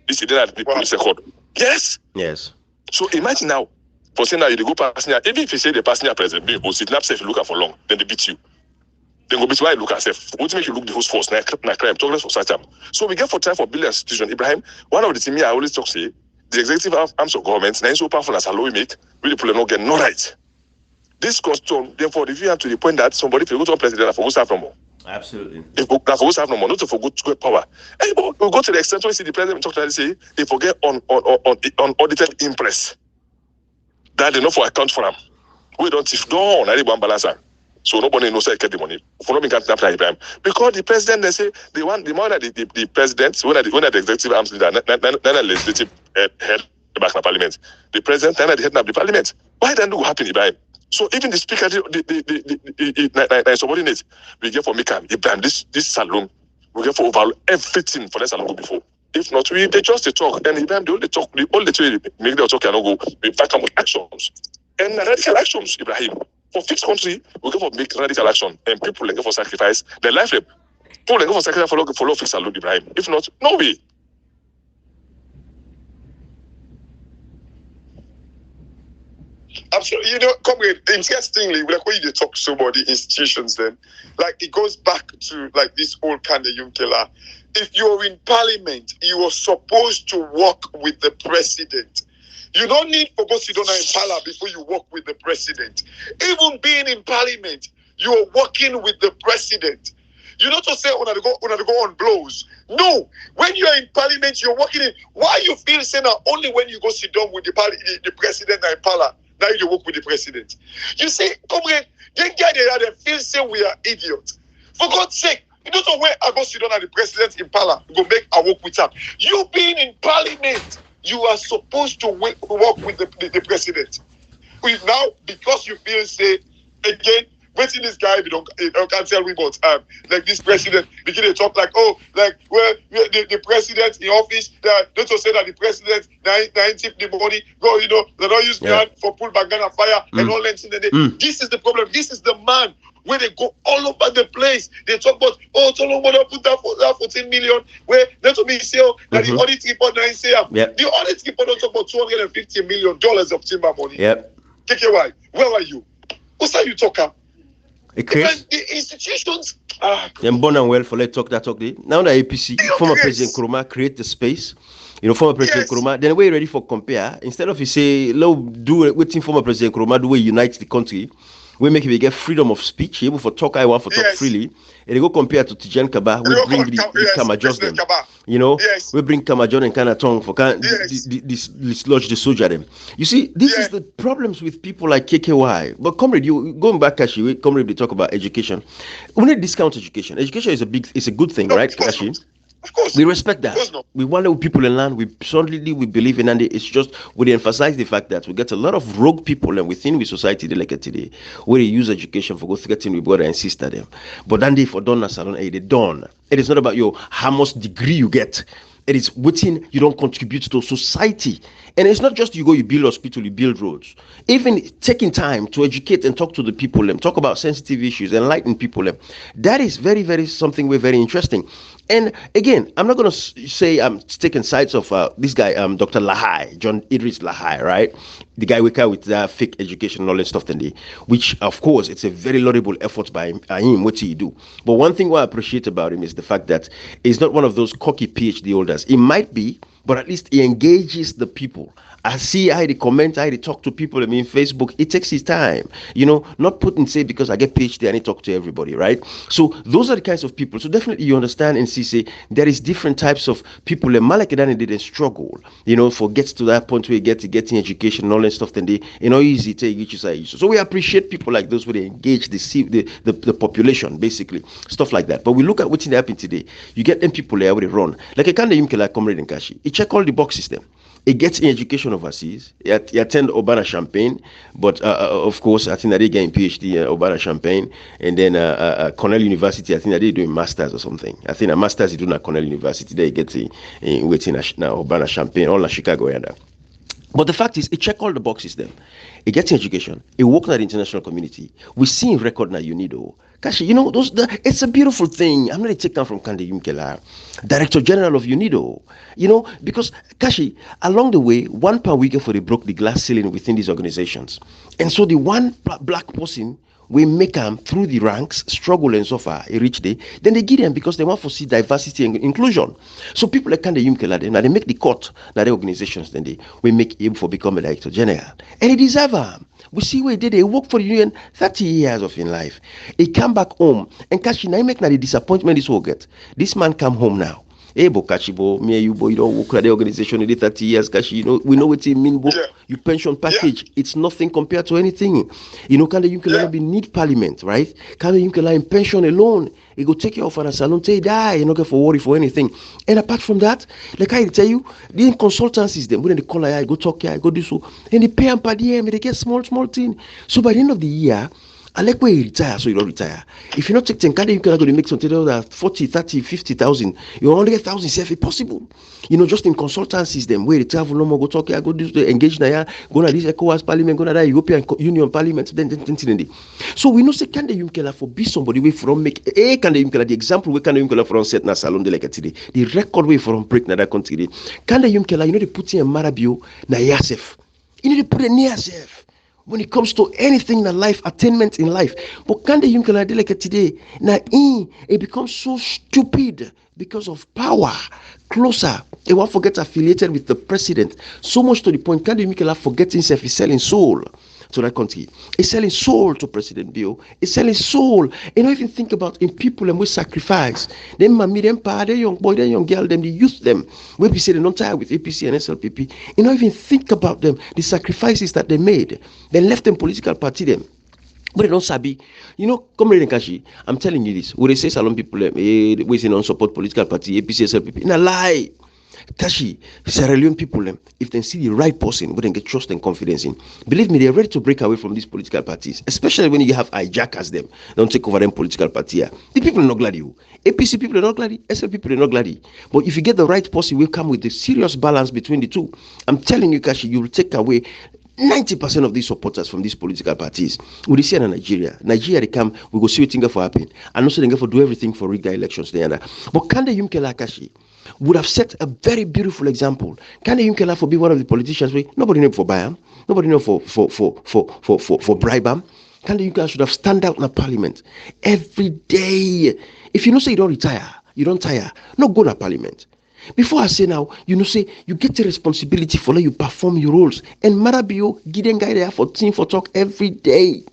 This is the police record. Yes. So imagine now, for saying that you go passenger, even if you say the passenger president, people sit up safe look for long, then they beat you. Then go beat why you look at safe. What make you look the host force? Na crime, talk less for such time. So we get for time for building institution. Ibrahim, one of the things I always talk say, the executive arms of government, now so powerful as a law we make, really people not get no right. This custom, therefore, if you have to the point that somebody if you go to a president for who start from Absolutely. If we have no money, not to forget to get power. Hey, but we go to the extent where we see the president talk to us, say they forget on audited impress. That they know for account for them. We don't if don't balance. So nobody knows I get the money. For no can't Ibrahim. Because the president they say they want the more that the president when the executive arms leader, not legislative head back in the parliament. The president and the head of the parliament. Why then do happen Ibrahim? So even the speaker, the subordinate, we get for Mikam, Ibrahim, this salon, we get for overall everything for the salon go before. If not, they just talk, and Ibrahim, the only way make the talk cannot go, we back up with actions. And radical actions, Ibrahim. For fixed country, we go for make radical action, and people go for sacrifice their life. People go for sacrifice for fix salon, Ibrahim. If not, no way. Absolutely, comrade, interestingly, like when you talk to somebody, institutions, then, like it goes back to like this whole kind of Yunkela. If you're in parliament, you are supposed to work with the president. You don't need to go sit down in parliament before you work with the president. Even being in parliament, you are working with the president. You don't just say, "Oh, to go on blows." No, when you are in parliament, you're working in. Why you feel say now only when you go sit down with the president and parliament? Now you work with the president. You see, comrade, they get there and feel say we are idiots. For God's sake, you don't know where I go sit down at the president in Parliament, go make a work with him. You being in parliament, you are supposed to work with the president. Now, because you feel say, again, waiting this guy, you can't tell me about like this president begin to talk like, oh, like the president in office, don't just say that the president tip the money, go, they don't use gun for pull back gun and fire and all that. This is the problem. This is the man where they go all over the place. They talk about, oh, Tolomona put that 14 million. Where let me say, that the audit report now say, the audit report don't talk about $250 million of timber money. Yep. KKY, where are you? What's that you talking? The institutions and born and well for let's talk day. Now the APC, former President Nkrumah create the space. Former President Nkrumah, then we're ready for compare. Instead of you say, do waiting former President Nkrumah, do we unite the country? We make it get freedom of speech, able for talk I want for talk freely. And they go compare to Tijan Kaba, we bring the Kamajon them. We bring Kamajon and Kanatong for dislodge the soldier them. You see, this is the problems with people like KKY. But comrade, you going back, Kashi, comrade, we talk about education. We need discount education. Education is a good thing, right, Kashi? Of course. We respect that. We want people in land. We solidly believe in, and it's just we emphasize the fact that we get a lot of rogue people and within the society they like it today, where they use education for go getting with brother and sister them. But then they for done salon, they done. It is not about how much degree you get. It is within you don't contribute to society. And it's not just you build hospital, you build roads. Even taking time to educate and talk to the people, talk about sensitive issues, enlighten people, that is very, very something very interesting. And again, I'm not going to say I'm taking sides of this guy, Dr. Lahai, John Idris Lahai, right? The guy with that fake education and all that stuff, which of course it's a very laudable effort by him. What he do? But one thing I appreciate about him is the fact that he's not one of those cocky PhD holders. He might be, but at least he engages the people. I see how they comment, how they talk to people. I mean, Facebook, it takes his time, not put and say because I get PhD, I need to talk to everybody, right? So those are the kinds of people. So definitely you understand and see, there is different types of people. And Malakadani didn't struggle, for gets to that point where you get to getting education and all that stuff. Then they, easy take each side. So we appreciate people like those where they engage the population, basically, stuff like that. But we look at what's happening today. You get them people there where they run. Like a kind of Yumke like Comrade and Kashi. He check all the boxes then. He gets in education overseas. He attend Urbana-Champaign, but of course, I think that they get in PhD in Urbana-Champaign, and then Cornell University. I think that they doing masters or something. I think a masters he doing at Cornell University. They get in waiting now Urbana-Champaign, all in Chicago area. But the fact is, he check all the boxes then. He gets in education. He work in the international community. We see in record now UNIDO. Kashi, it's a beautiful thing. I'm going to take down from Kande Yumkela, Director General of UNIDO. Because Kashi, along the way, one per week for they broke the glass ceiling within these organizations. And so the one black person we make them through the ranks, struggle and suffer a rich day, then they give them because they want to see diversity and inclusion. So people like Kande Yumkela, now they make the court, now the organizations, then we make him for become a director general. And he deserve him. We see where he work for the union 30 years of his life. He come back home and Kashi, now he make now the disappointment this will get. This man come home now. Hey, bo Kashibo, me and you, boy, you don't work at the organization in the 30 years, Kashi. We know what it mean, bo. Yeah. Your pension package, it's nothing compared to anything. Kande Yumkela be need parliament, right? Kande Yumkela in pension alone, he go take you off at a salon till he die, you not get for worry for anything. And apart from that, like I tell you, the consultancies, them when they call I go talk here, I go do so, and they pay them per diem, they get small thing. So by the end of the year, I like where you retire, so you don't retire. If you're not taking Kande Yumkela, going to make something that 40, 30, 50,000, you only get 1,000 if possible. Just in consultancies, them where they travel no more, go talk here, go do the engage now, go to this ECOWAS Parliament, go to that European Union Parliament, then. So we know say Kande Yumkela for be somebody way from make Kande Yumkela, the example where Kande Yumkela from set na salon de like today, the record way from break na that country. Kande Yumkela, they put in a marabio na yasef. They put it near yourself. When it comes to anything in life, attainment in life. But Kande Yumkela like today, now it becomes so stupid because of power. Closer, they won't forget affiliated with the president. So much to the point, Kande Yumkela forget himself, he's selling soul to that country. He's selling soul to President Bio. He's selling soul. Don't even think about in people and we sacrifice. Them mommy, them pa, them young boy, them young girl, them the youth them. We be say they don't tie with APC and SLPP. Don't even think about them, the sacrifices that they made. They left them political party them. But they don't sabi. Comrade Nkashi, I'm telling you this. When they say Salon people, we say non-support political party, APC, SLPP. In a lie. Kashi, Sierra Leone people, if they see the right person, we then get trust and confidence in. Believe me, they're ready to break away from these political parties, especially when you have hijackers them. Don't take over them political party. The people are not glad you. APC people are not glad. SL people are not glad. But if you get the right person, will come with a serious balance between the two. I'm telling you, Kashi, you will take away 90% of these supporters from these political parties. We see in Nigeria, they come, we go see what things for happen, and also they go for do everything for rig the elections. But Kande Yumkela Kashi would have set a very beautiful example. Kande Yumkela for be one of the politicians where nobody know for buy him, nobody know for bribe him. Kande Yumkela should have stand out in the parliament every day. If you say you don't retire, you don't tire, no go to parliament. Before I say now, say you get the responsibility for let you perform your roles. And Marabio, Gideon guy there for team for talk every day.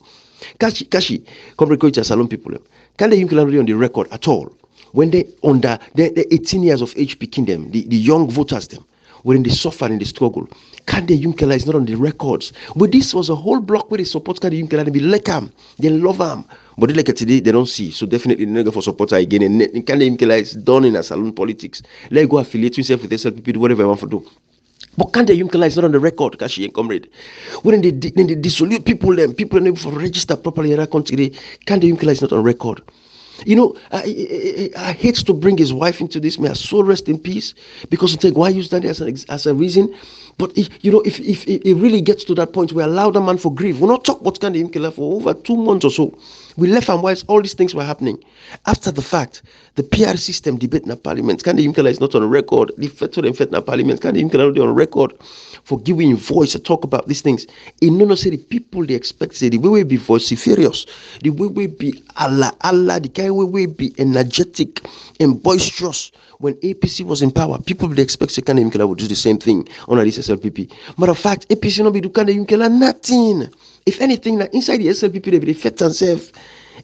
Kashi, come record to Salon people. Kande Yumkela really on the record at all. When they under the 18 years of age picking them, the young voters them, when they suffer in the struggle. Kande Yumkela is not on the records. But this was a whole block where they support Kande Yumkela. They be like him, they love him. But they like it today, they don't see. So definitely they go for supporter again. And Kande Yumkela is done in a salon politics. Let go affiliate yourself with SLPP, do whatever you want to do. But Kande Yumkela is not on the record, Kashi and comrade. When they dissolute people unable to register properly in that country, Kande Yumkela is not on record. I hate to bring his wife into this. May her soul rest in peace. Because why use that as a reason? But if it really gets to that point, we allow the man for grief. We'll not talk about Kande Yumkela for over 2 months or so. We left him whilst all these things were happening. After the fact, the PR system debate in the parliament, Kande Yumkela is not on record. The federal in the parliament, Kande Yumkela is not on record for giving voice to talk about these things. In no say the people they expect say the way we be vociferous, the way we be Allah, the kind way we be energetic and boisterous. When APC was in power, people they expect say Kande Yumkela would do the same thing under this SLPP. Matter of fact, APC no be do Kande Yumkela nothing. If anything, like inside the SLPP they be fed themselves.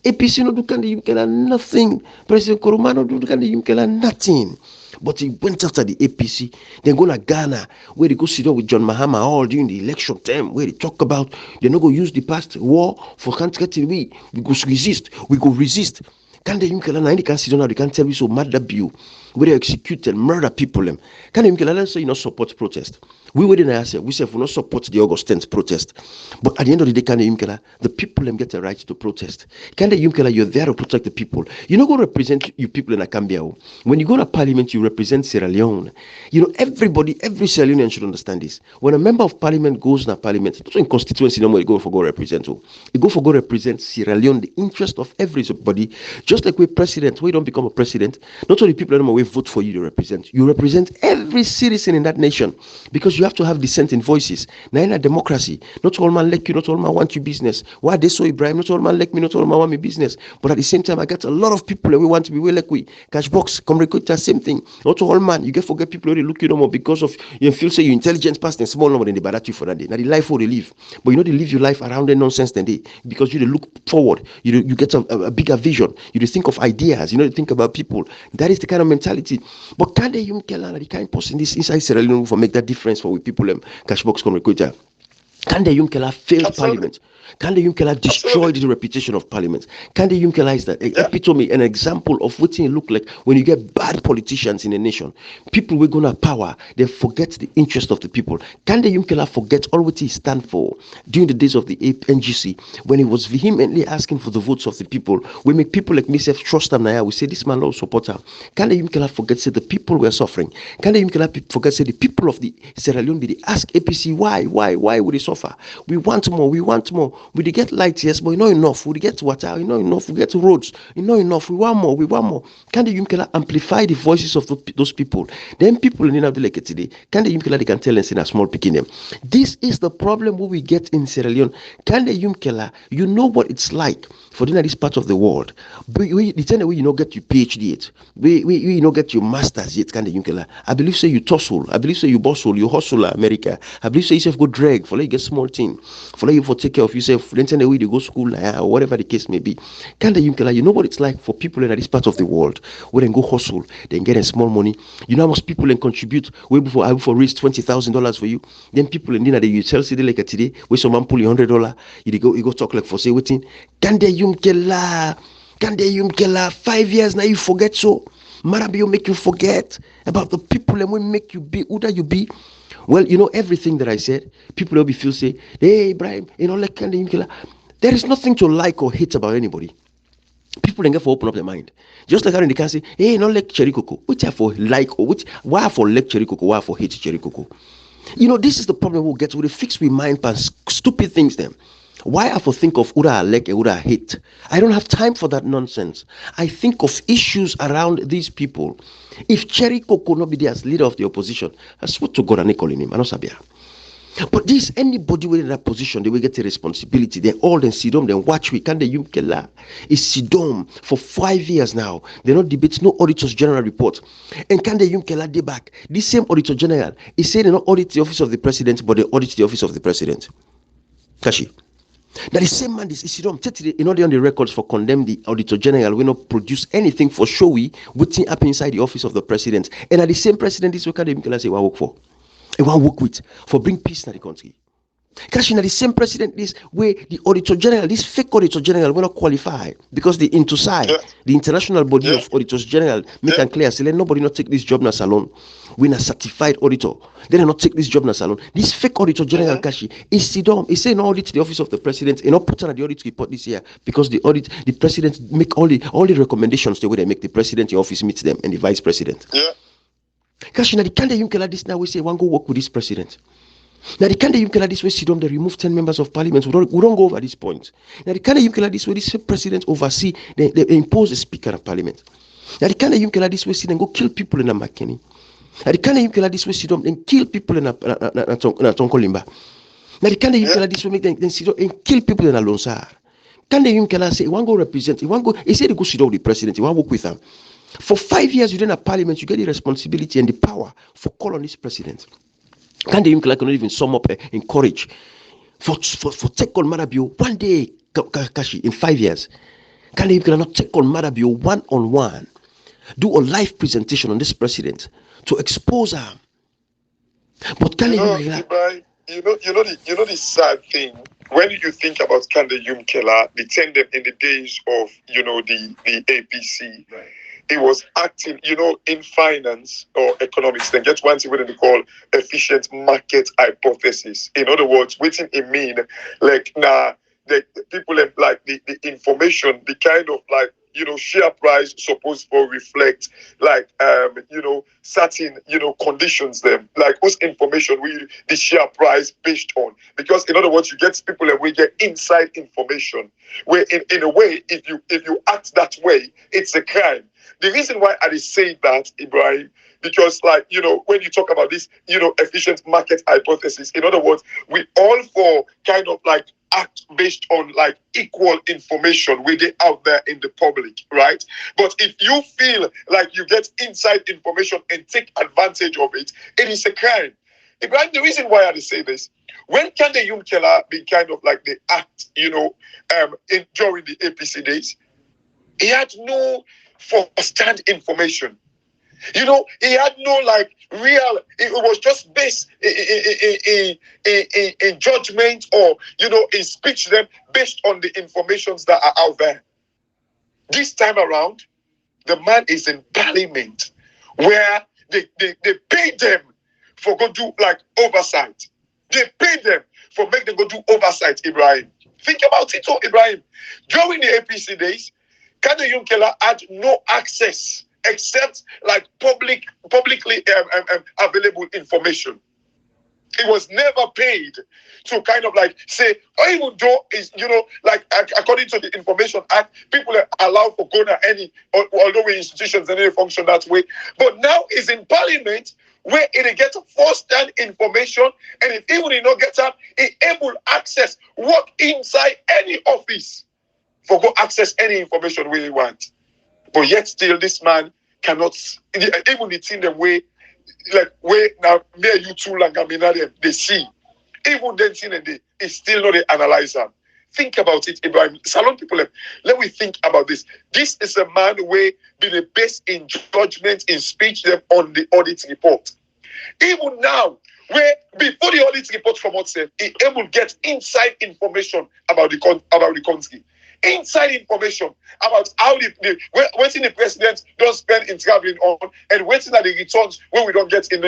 APC no do Kande Yumkela nothing. President Koroma no do Kande Yumkela nothing. But he went after the APC, then go to Ghana, where they go sit down with John Mahama all during the election time, where they talk about they're not going to use the past war for country. We go resist. Kande Yumkela na can sit down now, they can tell you so mad that you where they execute and murder people. Kande Yumkela, let's say you not support protest. We wouldn't answer. We said we not support the August 10th protest. But at the end of the day, Kande Yumkela, the people get a right to protest. Kande Yumkela, you're there to protect the people. You're not going to represent you people in Akambia. When you go to parliament, you represent Sierra Leone. Everybody, every Sierra Leonean should understand this. When a member of parliament goes to parliament, not in constituency, no more, you go for go represent. You go for go represent Sierra Leone, the interest of everybody. Just like we president, we don't become a president. Not only people anymore we vote for you to represent. You represent every citizen in that nation because because you have to have dissenting voices. Now in a democracy, not all man like you, not all man want you business. Why they so Ibrahim? Not all man like me, not all man want me business. But at the same time, I get a lot of people that we want to be well like we. Cashbox, come recruiter, same thing. Not all man, you get forget people already look you no more because of you feel say you intelligent person, small number, then they bad at you for that day. Now the life will they live, but you know they live your life around the nonsense then they because you they look forward. You get a bigger vision. You think of ideas. You know, you think about people. That is the kind of mentality. But can they young the kind of person this inside Sierra Leone for make that difference for with people Cashbox come recruiter? Can the Yunkela fail Parliament? Can the Yunkela destroy the reputation of Parliament? Can the Yunkela is that epitome, an example of what it look like when you get bad politicians in a nation? People we're gonna power, they forget the interest of the people. Can the Yunkela forget all what he stand for during the days of the NGC when he was vehemently asking for the votes of the people? We make people like myself trust him now. We say this man will support him. Can the Yunkela forget say the people were suffering? Can the Yunkela forget say the people of the Sierra Leone they ask APC why would they suffer? We want more. We get lights, yes, but not enough. We get water, not enough. We get roads, not enough. We want more. Can the Yunkela amplify the voices of those people? Then people in the like today, can the Yunkela they can tell us in a small picking them? This is the problem what we get in Sierra Leone. Can the Yunkela, you know what it's like for this part of the world? The time way you not get your PhD yet, we not get your masters yet. Can the Yunkela? I believe say you tussle. I believe say you bustle. You hustle America. I believe say yourself go drag for you get small thing. For you for take care of yourself. Then the way you go school or whatever the case may be. Can the Yunkela? You know what it's like for people in this part of the world where they go hustle, then get a small money. You know how much people then contribute way before I for raise $20,000 for you. Then people in dinner you tell city like today where someone pull you $100. You go talk like for say waiting. Can the Yunkela 5 years now you forget so? Marabio make you forget about the people and we make you be who that you be. Well, you know everything that I said. People will be feel say, hey Ibrahim, like Can the Yunkela. There is nothing to like or hate about anybody. People don't get for open up their mind. Just like how they can say, hey, not like cherry cocoa. Which are for like or which why for like cherry cocoa, why for hate cherry cocoa. You know, this is the problem we'll get with the fix we mind by stupid things then. Why I for think of Ura like and Ura hate? I don't have time for that nonsense. I think of issues around these people. If Cherry Coco not be there as leader of the opposition, I swear to God, I'm not calling him. I know Sabia. But this anybody within that position, they will get a responsibility. They all then sit down, then watch we can the Yunkela is sit down for 5 years now. They not debate no auditors general report. And can the Yunkela day back? This same auditor general is saying they not audit the office of the president, but they audit the office of the president. Kashi. Now the same man is Isidom in order on the records for condemn the Auditor General will not produce anything for showy what's happening inside the office of the president. And at the same president this work they say work for. And one work with for bring peace in the country. Because the same president this way the Auditor General, this fake Auditor General will not qualify because the INTOSAI, the international body of Auditors General, make and clear say let nobody not take this job na salon. When a certified auditor, they not take this job na salon. This fake Auditor General Kashi is Sidom. He say no audit the office of the president and not put on the audit report this year because the president make all the recommendations the way they make the president in office meets them and the vice president. Yeah. Kashi na the kind of Yunkela this now we say one go work with this president. Now the kind of Yunkela this way Sidom they remove 10 members of parliament. We don't go over this point. Now the kind of Yunkela this way this president oversee they impose a speaker of parliament. Now the kind of Yunkela this way see them go kill people in a McKinney. Now the kind of Yunkela this way sit down and kill people in a Tonkolimba. Now the kind of Yunkela this way make them sit down and kill people in a Lonsar. Can the Yunkela say, one go represent, he said he go sit down with the president, he want work with him. For 5 years you didn't have parliament, you get the responsibility and the power for call on this president. Can the Yunkela cannot even sum up encourage for take on Marabio one day, Kashi, in 5 years? Can the Yunkela not take on Marabio one-on-one? Do a live presentation on this president to expose her. But can you know the sad thing when you think about Kande Yunkela, the tandem in the days of the APC, it was acting in finance or economics. Then get one thing what they call efficient market hypothesis. In other words, waiting it mean like the people have like the information, the kind of like share price supposed to reflect like certain conditions them like what's information we the share price based on, because in other words you get people and we get inside information where in a way if you act that way it's a crime. The reason why I say that, Ibrahim, because, like, you know, when you talk about this, you know, efficient market hypothesis, in other words, we all for kind of like act based on like equal information within out there in the public, right? But if you feel like you get inside information and take advantage of it, it is a crime. Ibrahim, the reason why I say this, when Kande Yumkela be kind of like the act, you know, during the APC days, he had no first-hand information. You know, he had no like real, it was just based in judgment or, you know, in speech to them based on the informations that are out there. This time around, the man is in Parliament where they pay them for go do like oversight. They pay them for make them go do oversight, Ibrahim. Think about it, oh, Ibrahim. During the APC days, Kande Yumkela had no access except like publicly available information. It was never paid to kind of like say, or even though is, you know, like according to the Information Act, people are allowed for going to any, although we institutions and they function that way. But now it's in Parliament where it gets first-hand information, and if even he not get up, he able access work inside any office for go access any information we want. But yet still this man cannot even the thing the way like way now me you two like they see. Even then thing and they it's still not the analyzer. Think about it, Ibrahim. Salon people, let me think about this. This is a man who been based in judgment, in speech them on the audit report. Even now, where before the audit report from itself, he able to get inside information about the country. Inside information about how waiting the president don't spend in traveling on and waiting at the returns when we don't get in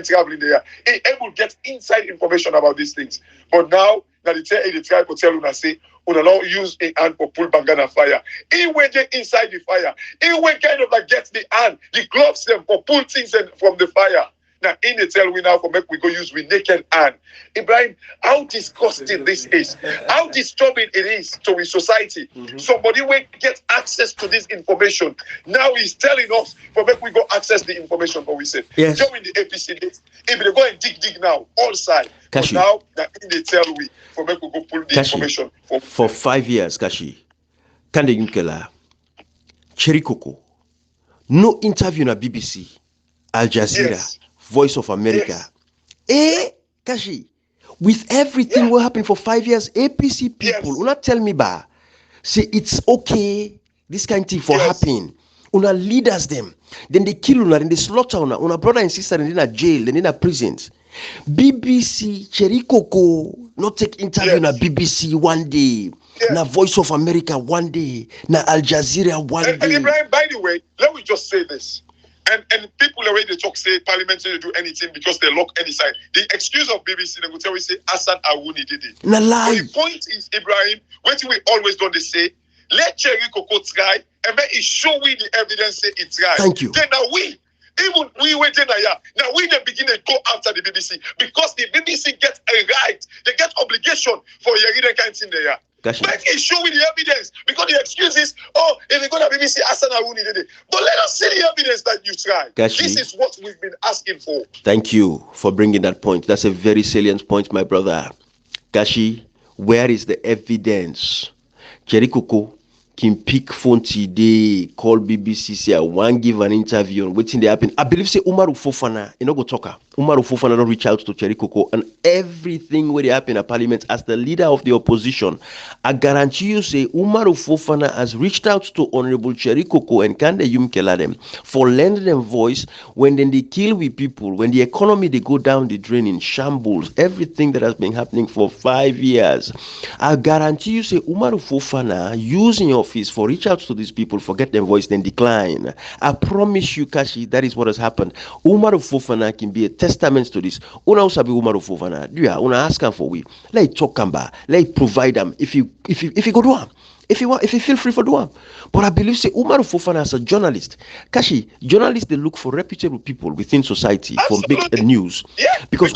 traveling there. He able to get inside information about these things. But now that the tribe will tell you say, will not use a hand for pull bangana fire. He went there inside the fire. He went kind of like get the hand, the gloves them for pull things from the fire. Now, in the tell we now for make we go use with naked hand. Ibrahim, how disgusting this is. How disturbing it is to a society. Mm-hmm. Somebody will get access to this information. Now he's telling us for make we go access the information for we said. Yes. During the APC days, if they go and dig now, all sides. But now that in the tell we for make we go pull the information for 5 years, Kashi. Kande Yumkela, Cherikoko, no interview na BBC, Al Jazeera. Yes. Voice of America. Yes. Kashi, with everything what happened for 5 years, APC people, una tell me ba, say it's okay, this kind of thing for happen. Una leaders them, then they kill una, then they slaughter una brother and sister, and then in jail, then in prisons. BBC, Cherikoko, not take interview na BBC one day, na Voice of America one day, na Al Jazeera one day. And Ibrahim, by the way, let me just say this. And people the way they talk say Parliamentary they do anything because they lock any side. The excuse of BBC they will tell we say Hassan Awuni did it. Na lie. But the point is, Ibrahim, what we always done they say, let Cherikoko try and then it show we the evidence say it's right. Thank you. Then now even we went in there. Now we then begin to go after the BBC because the BBC gets a right, they get obligation for Yerida kind of thing there. Make it show with the evidence because the excuse is, oh, if you go to BBC, Hassan Awuni did it. But let us see the evidence that you tried. This is what we've been asking for. Thank you for bringing that point. That's a very salient point, my brother. Kashi, where is the evidence? Cherikoko can pick phone today, call BBC, say I want give an interview on waiting they happen. I believe say Umaru Fofana, you know go talker. Umaru Fofana don't reach out to Cherikoko and everything where they happen at Parliament as the leader of the opposition. I guarantee you say Umaru Fofana has reached out to Honorable Cherikoko and Kande Yumkela them for lending them voice when then they kill with people, when the economy they go down the drain in shambles, everything that has been happening for 5 years. I guarantee you say Umaru Fofana using your office for reach out to these people, forget their voice, then decline. I promise you, Kashi, that is what has happened. Umaru Fofana can be a testament to this. Una usabi Umaru Fofana. Yeah, una ask him for we. Let talk about. Let provide them. If you go do them. If you feel free for do them. But I believe say Umaru Fofana as a journalist. Kashi, journalists they look for reputable people within society. Absolutely. For big news. Yeah. Because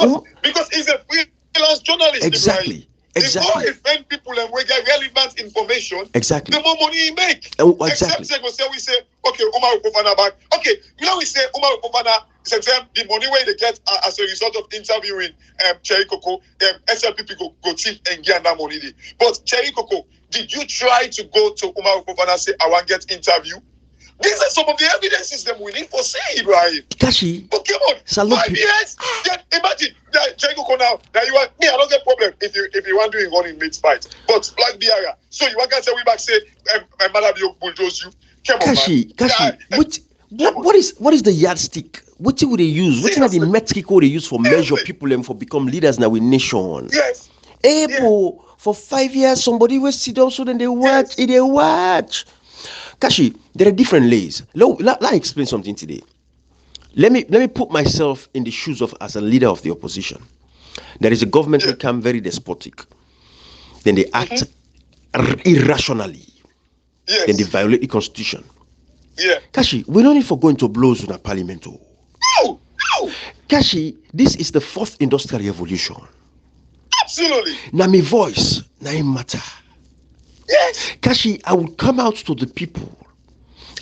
he's a freelance journalist. Exactly. Right? Exactly. The more he find people and we get relevant information, exactly, the more money he make. Exactly. Except we say, okay, Umaru Fofana back. Okay, now we say Umaru Fofana the money where they get as a result of interviewing Cherry Coco, SLPP go thief and get that money. But Cherry Coco, did you try to go to Umar Okofana and say, I want to get interview? These are some of the evidences that we need for say, Ibrahim. Kashi, but come on, 5 years. Imagine that Cherry Coco now that you want me, I don't get problem if you want doing running mid fight. But Black Biara, so you want to say we back say my mother be bulldoze you. Come on, Kashi, man. what is the yardstick? What would they use? What are the metric they use for measure people and for become leaders now in nation? Yes. Able for 5 years, somebody will sit down so then they watch. Yes. They watch. Kashi, there are different lays. Let me explain something today. Let me put myself in the shoes of as a leader of the opposition. There is a government who become very despotic. Then they act irrationally. Yes. Then they violate the constitution. Yeah. Kashi, we don't need for going to blows in a parliament. No. Kashi, this is the fourth industrial revolution. Absolutely. Now my voice, now it matter. Yes. Kashi, I will come out to the people.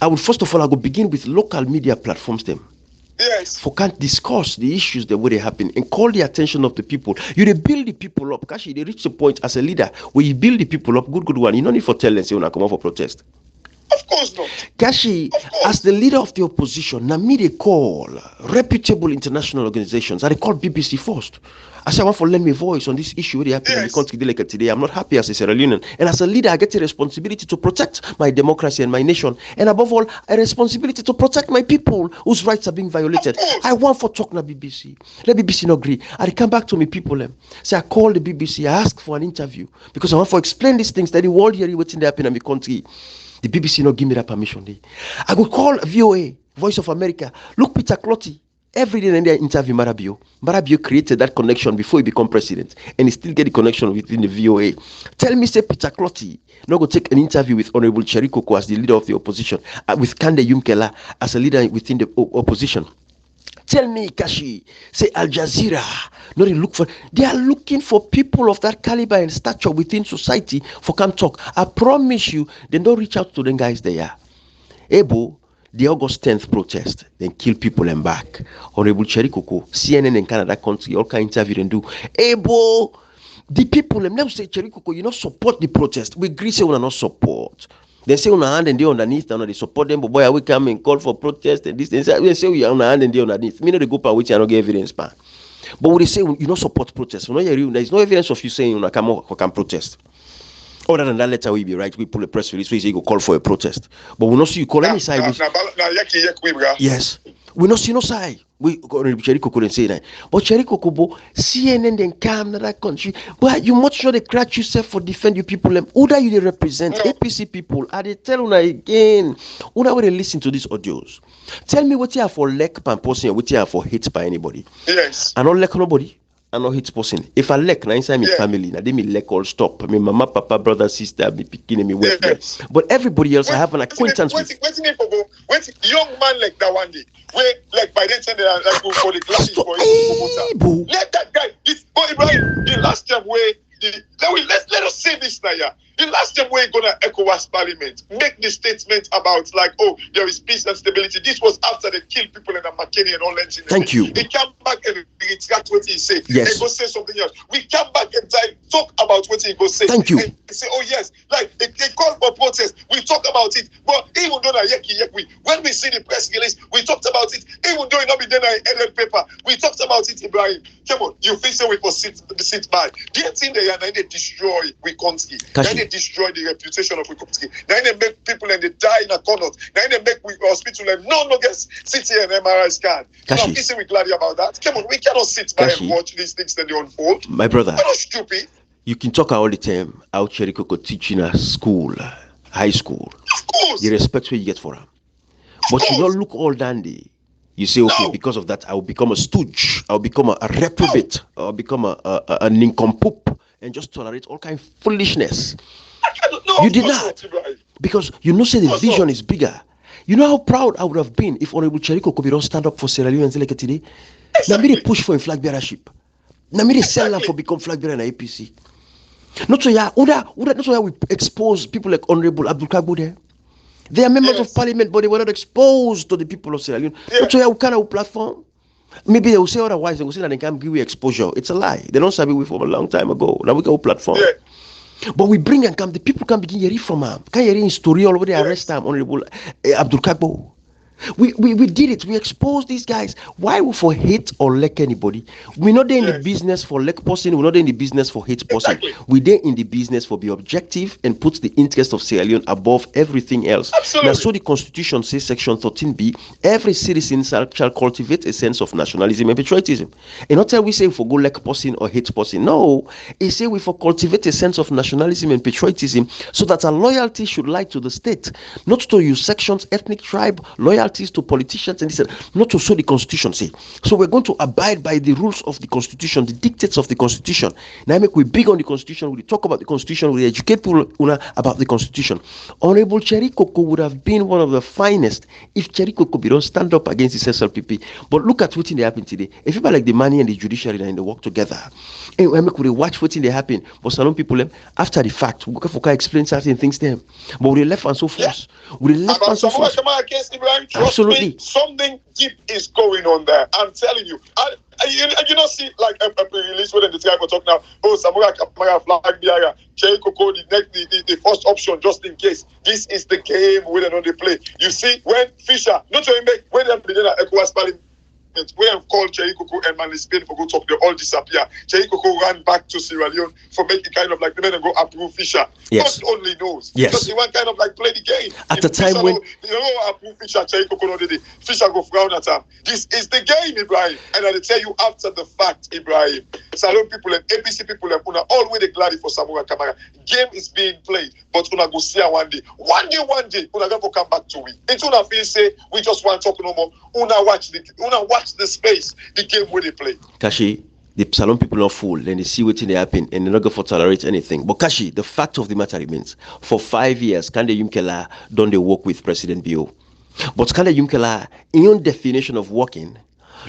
I will first of all, I will begin with local media platforms them. Yes. For can't discuss the issues the way they happen and call the attention of the people. You they build the people up. Kashi, they reach the point as a leader where you build the people up, good one. You don't need for tell and say when I come out for protest. Of course not. Kashi, as the leader of the opposition, now me they call reputable international organizations. I call BBC first. I say I want to lend my voice on this issue they happen in the country like today. I'm not happy as a Sierra Leonean. And as a leader, I get a responsibility to protect my democracy and my nation. And above all, a responsibility to protect my people whose rights are being violated. I want for talk na BBC. Let BBC not agree. I come back to me people. Say I call the BBC, I ask for an interview because I want to explain these things that the world here waiting to happen in my country. The BBC not give me that permission. I go call VOA, Voice of America. Look, Peter Clotty. Every day in their interview, Marabio created that connection before he become president, and he still get the connection within the VOA. Tell me, say Peter Clotty, not go take an interview with Honorable Cherry Coco as the leader of the opposition, with Kande Yumkela as a leader within the opposition. Tell me, Kashi, say Al Jazeera, they are looking for people of that caliber and stature within society for come talk. I promise you, they don't reach out to them guys there. Ebo, the August 10th protest, then kill people and back. Honorable Cherry Coco, CNN in Canada country, all kind of interview and do. Ebo, the people, them never say Cherry Coco, you not support the protest. We agree say we not support. They say on the hand and they underneath, and they support them, but boy, we come and call for protest and this. They say we are on the hand and they underneath. Me know they go for which I don't get evidence, man. But when they say you not support protest, there is no evidence of you saying you can protest. Other than that letter we be right, we pull a press release where you go call for a protest. But we not see you call any side. Yes. We not see no side. We Cherry Coco didn't say that. But Cherry Coco, CNN then come to that country. But you much sure they crack yourself for defend your people. Who that you they represent? No. APC people. Are they tell una again? Una will they listen to these audios? Tell me what you have for lack by person, what you have for hate by anybody. Yes. I don't like nobody. I know hate person. If I lack, now inside my family, now they me lack all stop. My mama, papa, brother, sister, me picking me work. Yes. But everybody else, I have an acquaintance with. Wait, young man like that one day, where like by then they are like go for the classes for him. Let that guy. This boy Ibrahim, the last time where let us say this now, yeah. The last time we're gonna ECOWAS Parliament make the statement about like, oh, there is peace and stability. This was after they killed people in McKinney and all that. Thank you. He came back and retract what he said. Yes. He go say something else. We come back and talk about what he go say. Thank you. And say, oh yes, like they call for protest. We talk about it, but even though when we see the press release, we talked about it. Even though it not be done in a paper, we talked about it. Ibrahim, come on, you feel so we for sit by. Do you think they destroy we country? They destroy the reputation of we country. Then they make people and they die in a corner. Then they make we hospital and no gets sit here and MRI scan. Now, is we glad about that? Come on, we cannot sit by and watch these things then they unfold. My brother, we're not stupid. You can talk all the time how Cherry Coco teaching a school, high school. Of course. The respect what you get for him. But you don't look all dandy. You say, okay, because of that, I will become a stooge. I'll become a reprobate. I'll become a nincompoop and just tolerate all kind of foolishness. You did not. Because you know, say the vision is bigger. You know how proud I would have been if Honorable Cherry Coco don't stand up for Sierra Leone and say like today. Now me they push for a flag bearership. Now me they sell them for become flag bearer in APC. Not so yeah, not so yeah we expose people like Honorable Abdul Kabu there. They are members of parliament, but they were not exposed to the people of Sierra Leone. Not so yeah we can have a platform. Maybe they will say otherwise. They will say that they can't give you exposure. It's a lie. They don't sabi we from a long time ago. Now we got a platform. Yeah. But we bring and come. The people can begin hearing from them. Can hear in story all over the arrest them, Honorable Abdul Kagbo. We did it. We exposed these guys. Why we for hate or like anybody? We're not there in the business for like person. We're not there in the business for hate person. Exactly. We're there in the business for be objective and put the interest of Sierra Leone above everything else. Absolutely. Now, so the Constitution says, Section 13B, every citizen shall cultivate a sense of nationalism and patriotism. And not tell we say for go like person or hate person. No, it say we for cultivate a sense of nationalism and patriotism so that our loyalty should lie to the state, not to your sections, ethnic tribe, loyalties to politicians, and this, not to so the Constitution say. So we're going to abide by the rules of the Constitution, the dictates of the Constitution. Now make we big on the Constitution, we talk about the Constitution, we educate people about the Constitution. Honorable Cherry Coco would have been one of the finest if Cherry Coco don't stand up against the SLPP. But look at what they happen today. If people like the money and the judiciary and they work together, and we make we watch what they happen. But some people after the fact, we can explain certain things to them. But we left and so forth. We left and so forth. Absolutely. Me, something deep is going on there. I'm telling you. You know, see, like a release when the guy was talking now. Oh, Samura Kamara flag Biara, Cherry Coco, the first option just in case. This is the game we don't play. You see, when Fisher, not to make when they begin at ECOWAS Parliament, we have called Cherry Coco and Manly Spain for go talk, they all disappear. Cherry Coco ran back to Sierra Leone for making kind of like the men and go approve Fisher. Yes. God only knows. Yes. Because he want kind of like play the game. At the time when you know approve Fisher, Cherry Coco no did it. Fisher go frown at him. This is the game, Ibrahim. And I tell you after the fact, Ibrahim. Salon people and APC people and una all way they glad for Samura Kamara. Game is being played, but una go see her one day. One day, una go come back to we. It's una feel say we just want to talk no more. Una watch the space, the game where they play. Kashi, the Salon people are full, then they see what they happen and they're not going to tolerate anything. But Kashi, the fact of the matter remains, for 5 years, Kande Yumkela don't they work with President Bio. But Kande Yumkela, in your definition of working,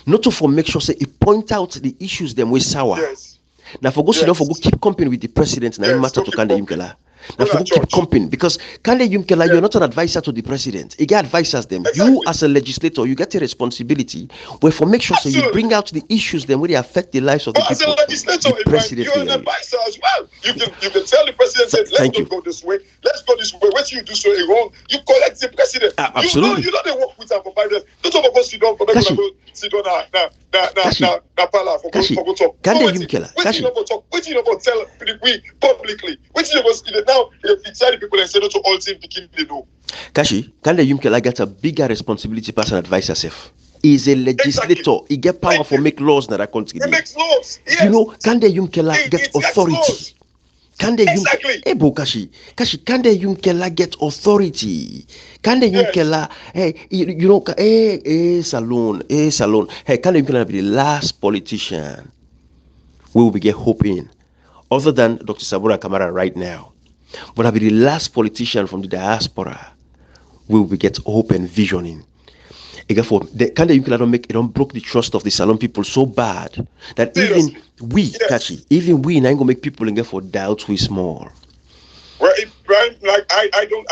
not to for make sure say it point out the issues them with sour. Yes. Now for go sit down for go keep company with the president, now it matter to Kande Yumkela. Now for keep company because Kande Yumkela, you're not an advisor to the president. You get advisors them. Exactly. You as a legislator, you get a responsibility where for make sure so you bring out the issues them where they affect the lives of the But people. as a legislator, you're an advisor as well. You can tell the president, let's not go this way. Let's go this way. What you do so wrong, you correct the president. Absolutely. You know they work with him for 5 years. Don't talk about sit down for them. Sit down now pala for go talk. Kande Yumkela. What you know talk? What you know tell we publicly? What you know now if tell the people and say not to all team picking they know. Kashi, Kande Yumkela got a bigger responsibility as an advisor self. He's a legislator. Exactly. He get power for make laws that are country. He makes laws. Yes. You know, Kande Yumkela get authority. Kande Exactly. Kashi, Kande Yumkela get authority. Kande Yumkela, hey, you know, Salon. Hey, Kande Yumkela be the last politician we will be get hope in, other than Dr. Sabura Kamara right now. But I'll be the last politician from the diaspora we will be get hope and vision in. Again, for the Kande Yumkela don't broke the trust of the Salon people so bad that Seriously. even we, Kachi, even we now gonna make people again for doubt we small. Well, like I don't.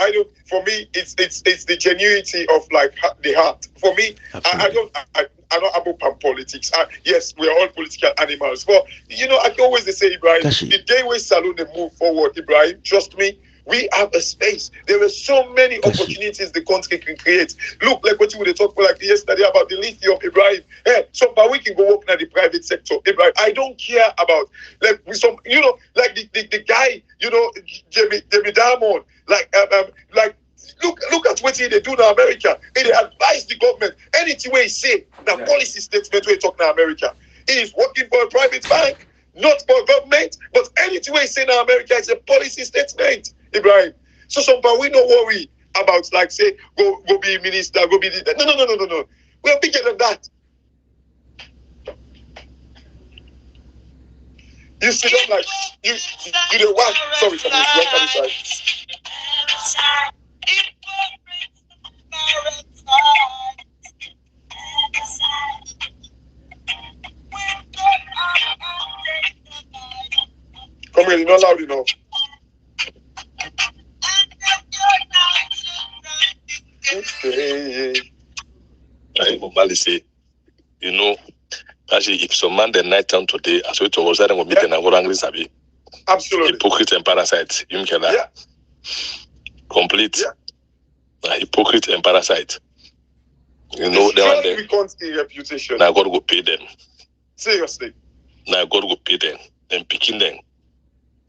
For me, it's the genuinity of like the heart. For me, I'm not about politics. Yes, we are all political animals. But you know, I can always say, Ibrahim, Kashi. the day we Salon they move forward, Ibrahim, trust me, we have a space. There are so many opportunities the country can create. Look, like what you would talk like yesterday about the lithium, Ibrahim. Hey, so but we can go work in the private sector, Ibrahim. I don't care about like with some, you know, like the guy, you know, Jamie Diamond, like look at what they do in America. They advise the government anything we say. The policy statement we talk in America. He is working for a private bank, not for government, but anything we say in America is a policy statement, Ibrahim. So somebody we don't worry about like say go be minister, go be the, no. We are bigger than that. You see them like you the one. Sorry, side. Come here, you're not loud enough. Like Mobali say, you know, Actually, if some man the night time today, as we told us that meet and go angry sabi. Absolutely. Hypocrite and parasite. Yeah. Complete. Yeah. Hypocrite and parasite. You know the one there. We can't see reputation. Now God go pay them. Seriously. Now God go pay them. Then picking them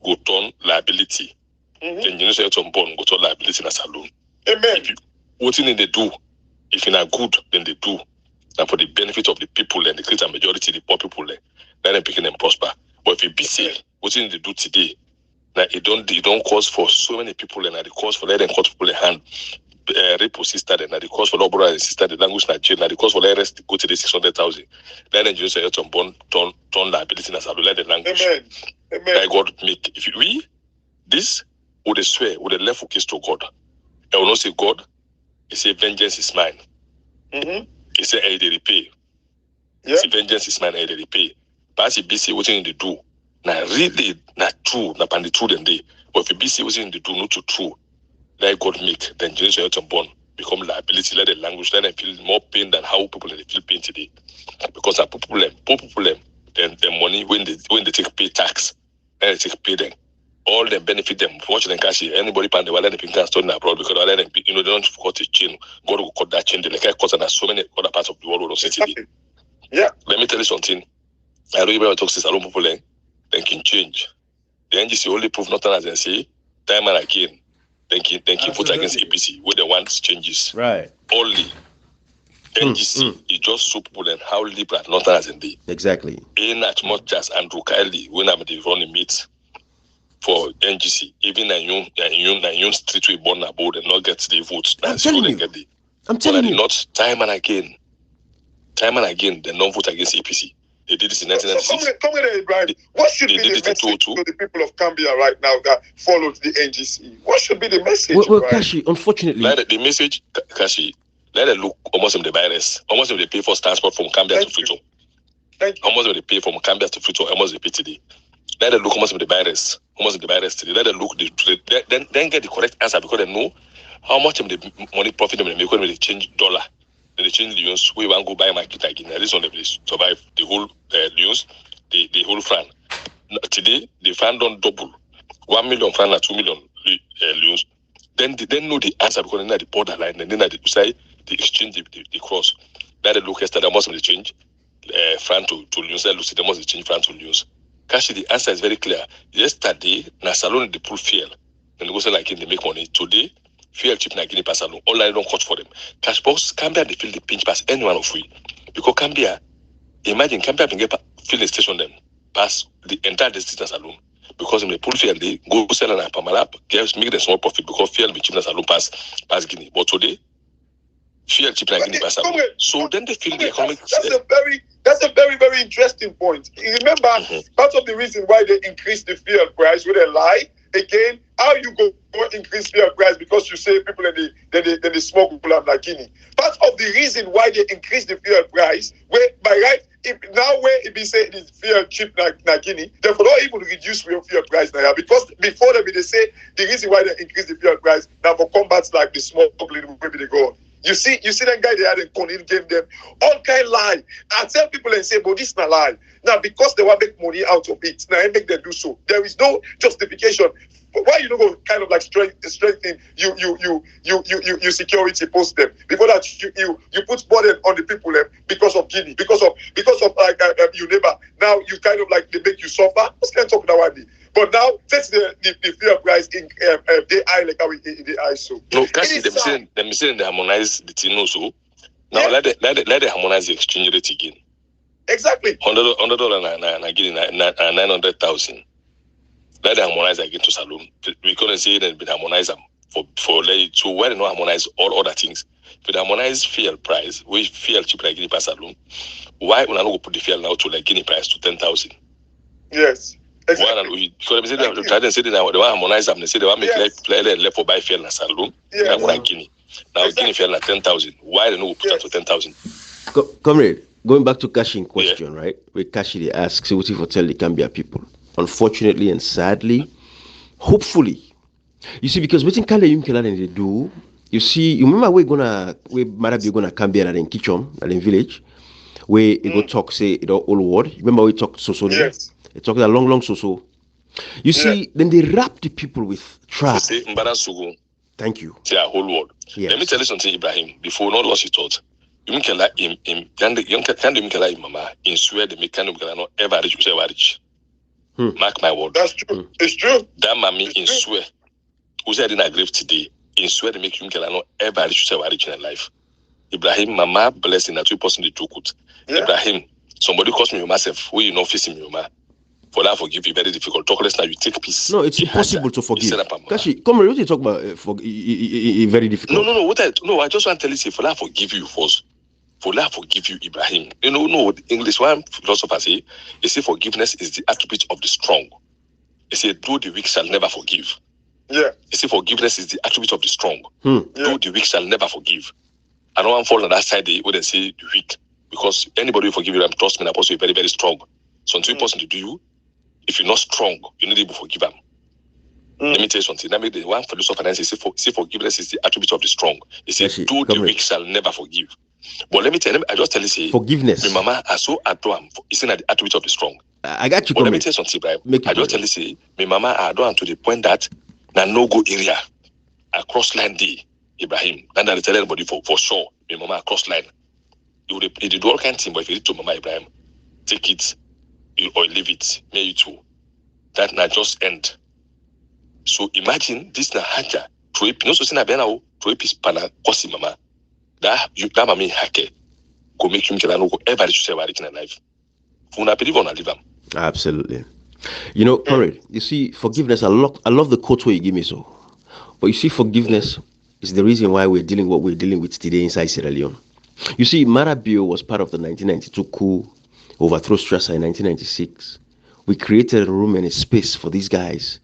go turn liability. Then you know say some born go turn liability in a saloon. Amen. What thing they do? If you're not good, then they do. And for the benefit of the people and the greater majority, the poor people, let them picking them prosper. But if you be safe, what thing they do today? Now it don't cause for so many people, and the cause for letting cut people a hand. Rape sister, and the cause for brother and sister, the language Nigeria, and the cause for the rest go to the 600,000. Let them just say some born turn liability as let the language. Amen. That God make. If we this would swear would the left case to God. I will not say God. He say vengeance is mine. He say I they repay. Yeah. Say vengeance is mine, I they repay. But as he be say what they do, now really not true, not the true than they. But if you be say what they do not to true, let God make then generation born become liability, let the language, let them feel more pain than how people they feel pain today. Because poor people then the money when they take pay tax, then they take pay them. All them benefit them. Watch them cash. Anybody pan the let them can store in abroad because let them they don't cut a chain. God will cut that chain. They can't cut and so many other parts of the world will see today. Yeah. Let me tell you something. I don't even talk to salon people then can change. The NGC only prove nothing as they say time and again. Thank you vote against APC where they want changes. Right. Only NGC is just so people and how liberal nothing as in the Exactly. Ain't as much as Andrew Kylie when I'm the running meet. For NGC, even a young street we born about and not get the votes. I'm telling you. Not time and again, they don't vote against APC. They did this in 1996. Come with Brian. What should be the message to the people of Gambia right now that followed the NGC? What should be the message? Well, Kashi, unfortunately, the message, Kashi, let it look almost in the virus. Almost if they pay for transport from Gambia to Freetown. Almost if they pay from Gambia to Freetown, almost they pay today. Let them look almost with the virus today. Let them look then get the correct answer because they know how much of the money profit they make when they change dollar. Then they change the use. We want to go buy market again. This one they survive the whole use, the whole franc. Today the franc don't double. 1 million franc or 2 million use. Then they then know the answer because they're the borderline and then they decide the exchange the cross. Let them look yesterday almost they change franc to use. Let look almost they change franc to use. Kashi, the answer is very clear. Yesterday, na salon the pool fuel. And go say like they make money. Today, fuel cheap na Guinea pass salon. All I don't cut for them. Cash box, Gambia they feel the pinch pass anyone of free. Because Gambia, imagine Gambia can get filling station them pass the entire distance alone. Because in the pool fuel they go sell and Pamalap, make them small profit because fuel be cheap na salon pass Guinea. But today, fuel cheap na Guinea pass salon. So then they feel the economic. That's a very, very interesting point. You remember, part of the reason why they increase the fuel price with a lie, again, how you go increase fuel price because you say people in the smuggle like Guinea. Part of the reason why they increase the fuel price, where by right, if now where it be say it is fuel cheap like Guinea, therefore not even reduce fuel price now. Because before they say the reason why they increase the fuel price now for combats like the smuggling, maybe they go on. You see that guy they had in Conin gave them all kind of lie. I tell people and say, but this is not lie. Now because they want to make money out of it, now I make them do so. There is no justification. Why you don't go kind of like strengthen you security post them before that you put burden on the people because of Guinea, because of like you neighbor. Now you kind of like they make you suffer. What's kind of talking about it? But now that's the fuel price in they eye like how they eye so. No, Kashi, them saying they harmonize the thing also. Now let them harmonize the exchange rate again. Exactly. $100 again 900,000. Let them harmonize again to saloon. We couldn't say that been harmonized for let so why they not harmonize all other things? If they harmonize fuel price, we fuel cheap like Guinea per saloon. Why would I not put the fuel now to like Guinea price to 10,000? Yes. Exactly. Because they try to say they want to harmonize them. They say they want to make left for buy fuel in a saloon. Yes. Like Guinea. Now Guinea fuel at 10,000. Why they not put that to 10,000? Comrade, going back to Kashi in question, right? With Kashi they ask, so what if I tell the Gambia people? Unfortunately and sadly, hopefully, you see, because waiting Kale Yumkela and they do, you see, you remember we're gonna Gambia in Kichom, in village. where it go talk say all word. Remember we talked so. Yes. It talked a long so. You see, then they wrap the people with trap. Thank you. See a whole world. Yes. Let me tell you something, Ibrahim. Before not lost your thought. You can like him can the mama in swear the mechanic not ever reach. Mark my word. That's true. It's true. That mommy in swear. Who said in a grave today, in swear the make you can not ever reach in life. Ibrahim, mama blessing that 2% the took. Ibrahim, somebody calls me myself, who you know facing me, mama. For that, forgive you very difficult. Talk less now. You take peace. No, it's impossible to forgive. Kashi, come on, what you talk about? Very difficult. No. I just want to tell you, say, for that, forgive you first. For that, forgive you, Ibrahim. You know what English one philosopher say? They say forgiveness is the attribute of the strong. They say, though the weak shall never forgive. Yeah. They say forgiveness is the attribute of the strong. Though the weak shall never forgive. I don't want to fall on that side where they say the weak, because anybody who forgive you, trust me, I'm also very, very strong. So until a person to do you. If you're not strong, you need to forgive them. Let me tell you something. That make the one philosopher say forgiveness is the attribute of the strong. He says, do the weak shall never forgive. But let me tell you, I just tell you, say, forgiveness. My mama, I so adore him. It's not the attribute of the strong. I got you. But let me tell you something, Ibrahim. I just tell you, say, my mama, I adore him to the point that na no go area across line day, Ibrahim. And I tell everybody for sure, my mama across line. You do all kinds of things, but if you need to mama Ibrahim, take it. Or leave it, may you too. That not just end. So imagine this na haja. No so na bena to epis pana kosi mama. That you that mama hake go make him no go ever to say in life. Una believe on live am. Absolutely. You know, Conrad, you see, forgiveness. I love the quote where you give me so. But you see, forgiveness is the reason why we're dealing what we're dealing with today inside Sierra Leone. You see, Marabio was part of the 1992 coup. Overthrow Strasser in 1996. We created a room and a space for these guys.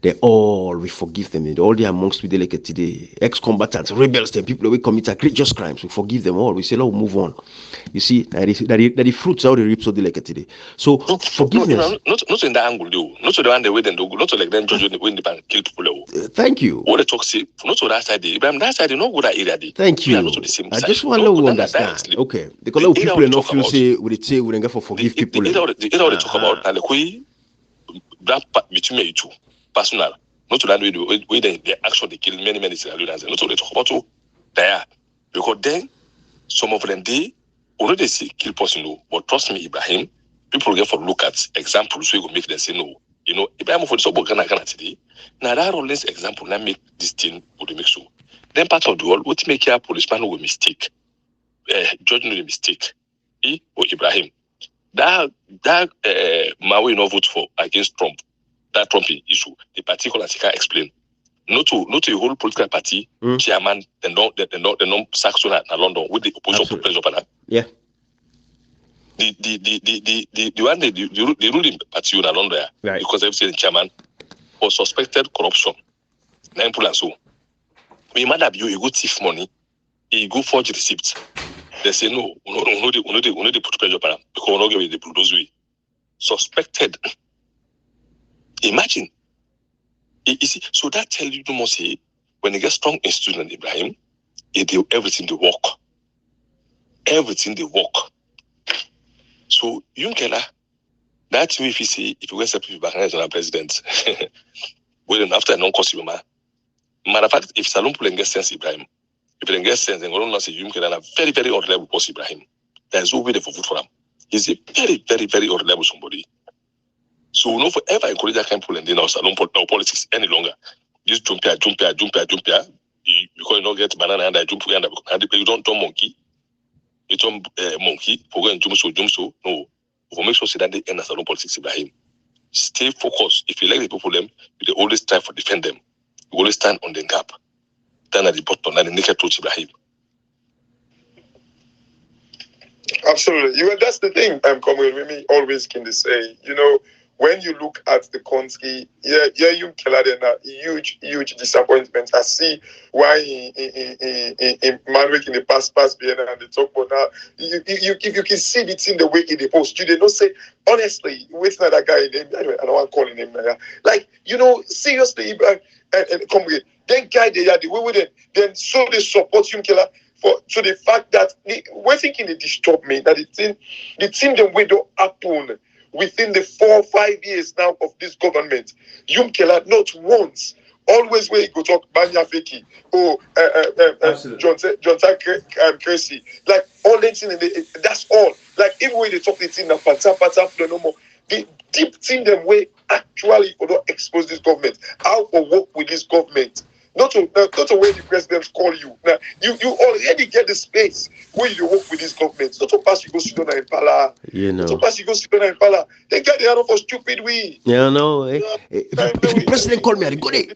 We forgive them. And all they amongst we delicate today, ex-combatants, rebels, and people who commit egregious crimes, we forgive them all. We say, "Lord, move on." You see, that the fruits are the reap so delicate today. So forgiveness. Not in that angle, though. Not to the one they wait and do. Not to like them judge when they kill people. Thank you. What they talk say, not to that side. But that side, no good area. Thank you. I just want to understand. Okay, because people not feel say we don't get for forgive people. The they talk about and the way that between me two. Personal, not to that way the action they kill many Sierra Leoneans, not to they talk about to there. Because then some of them they already say kill person no, but trust me, Ibrahim, people get for look at examples so you go make them say no. You know, Ibrahim for the so Ghana today. Now that all this example now make this thing would make so. Then part of the world, what make your policeman will mistake, judge no mistake. Or Ibrahim. That Maui no vote for against Trump. That Trump issue, the particular I can explain. Not to a whole political party chairman, the non-Saxon at London with the opposition president. Yeah. The one the ruling party in London, right? Because they've said the chairman was suspected corruption. Nine and so. We might have you go thief money, he go forge receipts. They say no, we no put pressure on him because we no give the bulldoze way. Suspected. Imagine. You see, so that tells you must say when you get strong institution, Ibrahim, they do everything they work. Everything they work. So Yunkela, that's if you say if you get people back as a president, well then after non-cost matter of fact, if Salon Pulen gets sense, Ibrahim, if they get sense, then we don't say Yunkela a very, very reliable boss, Ibrahim. There's no way for vote for him. He's a very, very, very reliable somebody. So we don't forever encourage that kind of people in our salon politics any longer. Just jump here. Because you don't get banana and I jump here and you don't turn monkey. You turn monkey for going jump so. No. For make sure that they end the salon politics, Ibrahim. Stay focused. If you like the people them, you always try to defend them. You always stand on the gap. Stand at the bottom and the naked truth, Ibrahim. Absolutely. That's the thing, Comrade Mimi always can say, when you look at the country, you can a huge disappointment. I see why in Manwick in the past Vienna and they talk about now. You can see it in the way in the post. You did not say honestly with that guy name. I don't want to call him name. Seriously, and Comrade, that guy they are the way with them. Then so they support him killer to the fact that we're thinking it disturb me that the thing the way don't happen within the 4 or 5 years now of this government. Yumkela not once. Always where he go talk Banya Feki or John Crazy. Like all the thing, that's all. Like even when they talk the thing, no more. The deep thing them way actually will not expose this government. How to work with this government. Not to where the presidents call you. Now you already get the space where you work with this government. Not to pass you go sit down in Pala. You know. Not to pass you go sit down in Pala. They get the hand for stupid we. Yeah, no. If the president call me, I go there.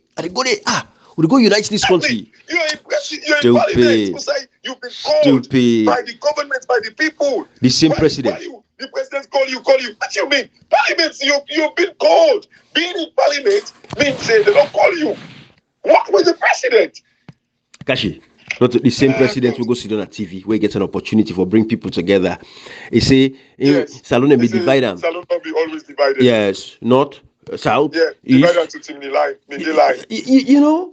We go unite this country. You're in Parliament. You've been called by the government, by the people. The same president. The president call you. What do you mean? Parliament, you've been called. Being in Parliament means they don't call you. What with the president? Kashi, not the same president will go sit on a TV where he gets an opportunity for bring people together. He say, Salon be divided. Salon be always divided. Yes, not south. Yeah, divided to team the line. You know,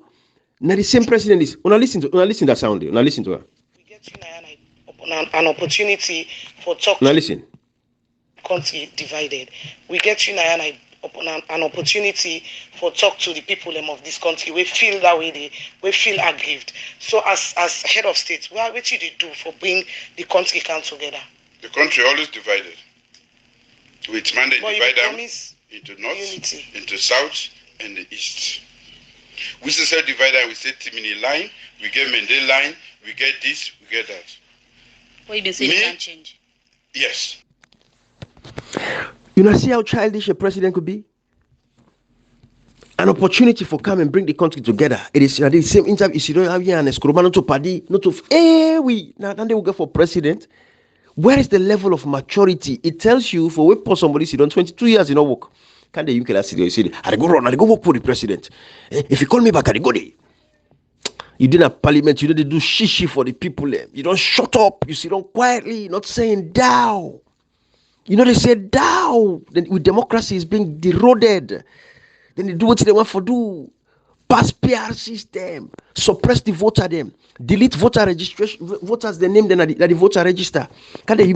now the same president is. Una listen to that sound. Una listen to her. We get an opportunity for talk. Now listen. Country divided. We get an opportunity for talk to the people of this country. We feel that way. We feel aggrieved. So as head of state, what did they do for bring the country together? The country always divided. With mandate divide them into north, unity, into south, and the east. We say divide and we say Timini line, we get Mende line, we get this, we get that. What you say you can't change? Yes. You know, see how childish a president could be? An opportunity for come and bring the country together. It is the same interview. You don't have an escrow, not to party, not to now then they will go for president. Where is the level of maturity? It tells you for what somebody sit on 22 years in work. Can the UK sit there? You say, I go run, I go work for the president. If you call me back, I go there. You didn't have parliament, you didn't do shishi for the people. You don't shut up, you sit down quietly, not saying down. You know, they say down. Then with democracy is being eroded. Then they do what they want to do. Pass PR system. Suppress the voter them. Delete voter registration. Voters the name then at the voter register. Can they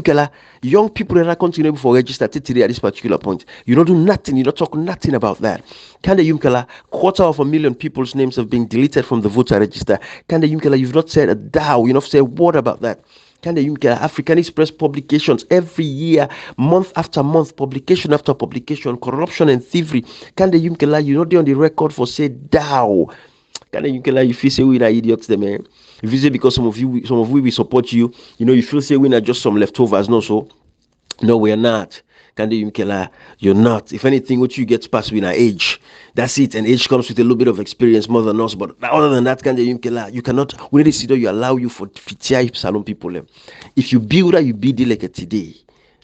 young people that are continuing for register today at this particular point? You don't do nothing. You don't talk nothing about that. Can the 250,000 people's names have been deleted from the voter register? Can the you've not said a dow. You not said a word about that. Can the African Express publications every year, month after month, publication after publication, corruption and thievery. Can the you know they on the record for say dow. Can the you feel say we are idiots them, man? If you say because some of we support you, you know you feel say we are just some leftovers, no, we are not. Can the you're not. If anything, what you get past we in our age. That's it. And age comes with a little bit of experience more than us. But other than that, you cannot. We need to see that you allow you for FTI salon people. If you build that you be like today,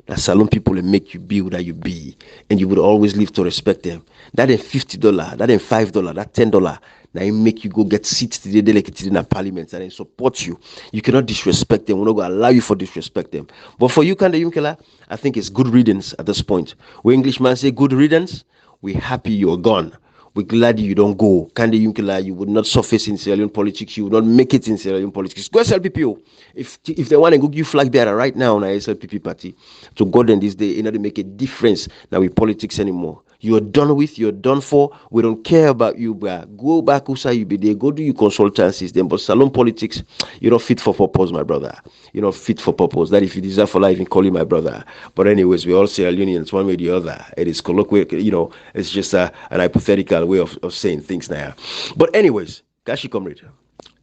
that salon people make you build that you be, and you would always live to respect them. That ain't $50, that ain't $5, that $10. Now it make you go get seats today like in the parliament and then support you. You cannot disrespect them. We're not going to allow you for disrespect them. But for you, Kanda, I think it's good riddance at this point. Where Englishman say good riddance, we're happy you're gone. We're glad you don't go. Kanda Yunkela, you would not surface in Sierra Leone politics. You would not make it in Sierra Leone politics. Go SLPPO. If they want to go give flag bearer right now on a SLPP party, to God in this day, in order to make a difference now with politics anymore. You're done with, you're done for. We don't care about you, bro. Go back, Usa, you be there. Go do your consultancies then. But salon politics, you're not fit for purpose, my brother. You're not fit for purpose. That if you deserve for life, you can call you my brother. But anyways, we all Sierra Leoneans, one way or the other. It is colloquial, it's just an hypothetical way of saying things now. But anyways, Kashi comrade.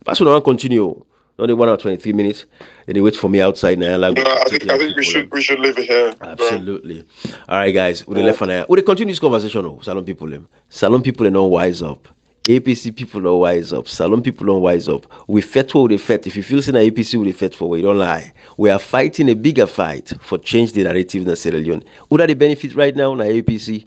Pass on, continue. Only 1 hour 23 minutes. And they wait for me outside now. I think we should leave it here. Absolutely. All right, guys. We left on we continue this conversation. Salon people, Salon people are not wise up. APC people don't wise up. Salon people don't wise up. We fight for the fight. If you feel saying that APC will fight for, we don't lie. We are fighting a bigger fight for change the narrative in Sierra Leone. Who are the benefit right now? Na APC.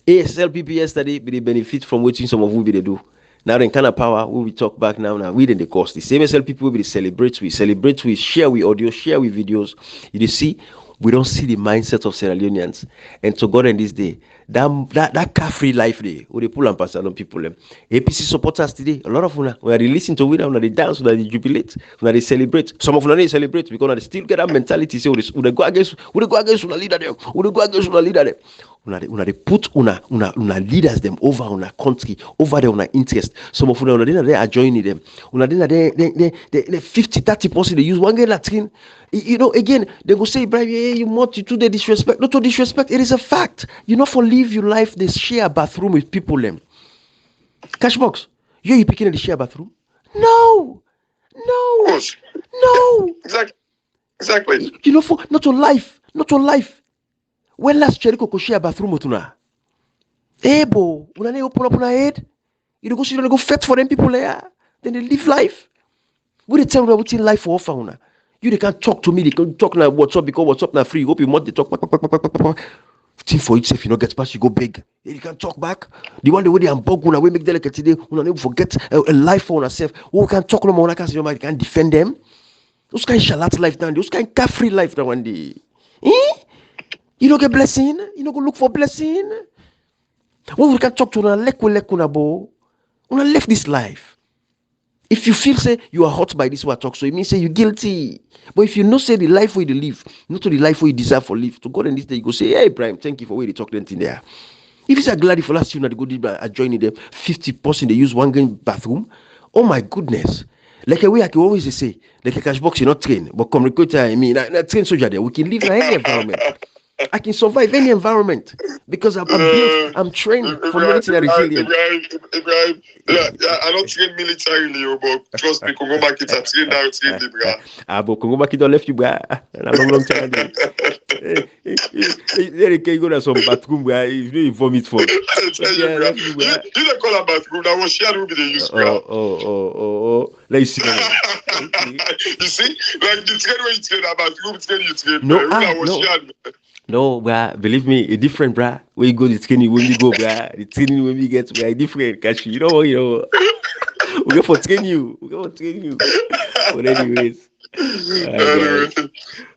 ASLPP yesterday, but they benefit from watching some of what they do. Now in kind of power, we talk back now we didn't cost. The same SL people will celebrate, we share with audio, share with videos. You see, we don't see the mindset of Sierra Leoneans. And to God in this day, that car-free life day, where they pull and pass on people. APC supporters today, a lot of them, when they listen to it, when they dance, when they jubilate, when they celebrate. Some of them they celebrate because they still get that mentality. Say, we go against una leader them, we go against una leader them. Una they put una leaders them over una country, over their una interest. Some of them they are joining them. Una they 50-30% they use one game latrine. You know, again, they go say, Brian, you want to do the disrespect. Not to disrespect, it is a fact. You know, for live your life, they share a bathroom with people them. Cashbox, you picking in the share bathroom? No. Exactly. You know, for not to life. When last Jericho could share a bathroom with una? Bo, when they open up on head, you don't go fetch for them people there. Then they live life. We they tell them what's in life for offer una. You they can't talk to me, they can talk like what's up because what's up now free. Hope you want to talk. Think for itself, you know, get past you go big. You can't talk back. The one the way they unbug una, we make delicate today, una never forget a life for ourselves. We can't talk no more, una can't say you can't defend them. Those kind of shalat life down, those kind of car-free life down one day. You don't get blessing, you don't go look for blessing. When we can talk to una una left this life. If you feel say you are hurt by this what talk, so it means say you're guilty. But if you know say the life where you live, not to the life where you deserve for live, to God in this day you go say, hey Brian, thank you for where you talk anything there. If it's a glad for last year not go joining them, 50% they use one game bathroom. Oh my goodness. Like a way I can always say, like a cash box, you're not trained, but come recruiter, I mean, not trained soldier there. We can live in any environment. I can survive any environment because I'm built, I'm trained for military resilience. Ibrahim, I don't train militarily, but trust me, Congo market, I train now, train the bra. But Congo market don't left you, bra. And a long time ago. There you go to some bathroom where you vomit for. You don't call a bathroom, that was shared with the use, bra. Let's see. You see, like the train where you train a bathroom, train you train. No, no, bruh, believe me, it's different, bruh. When you go to training, when we go, bruh, the training when we get, bruh, different. Catch you know, we go for train you. But anyways,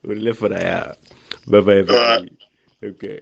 we'll left for that. Bye bye, everybody. Okay.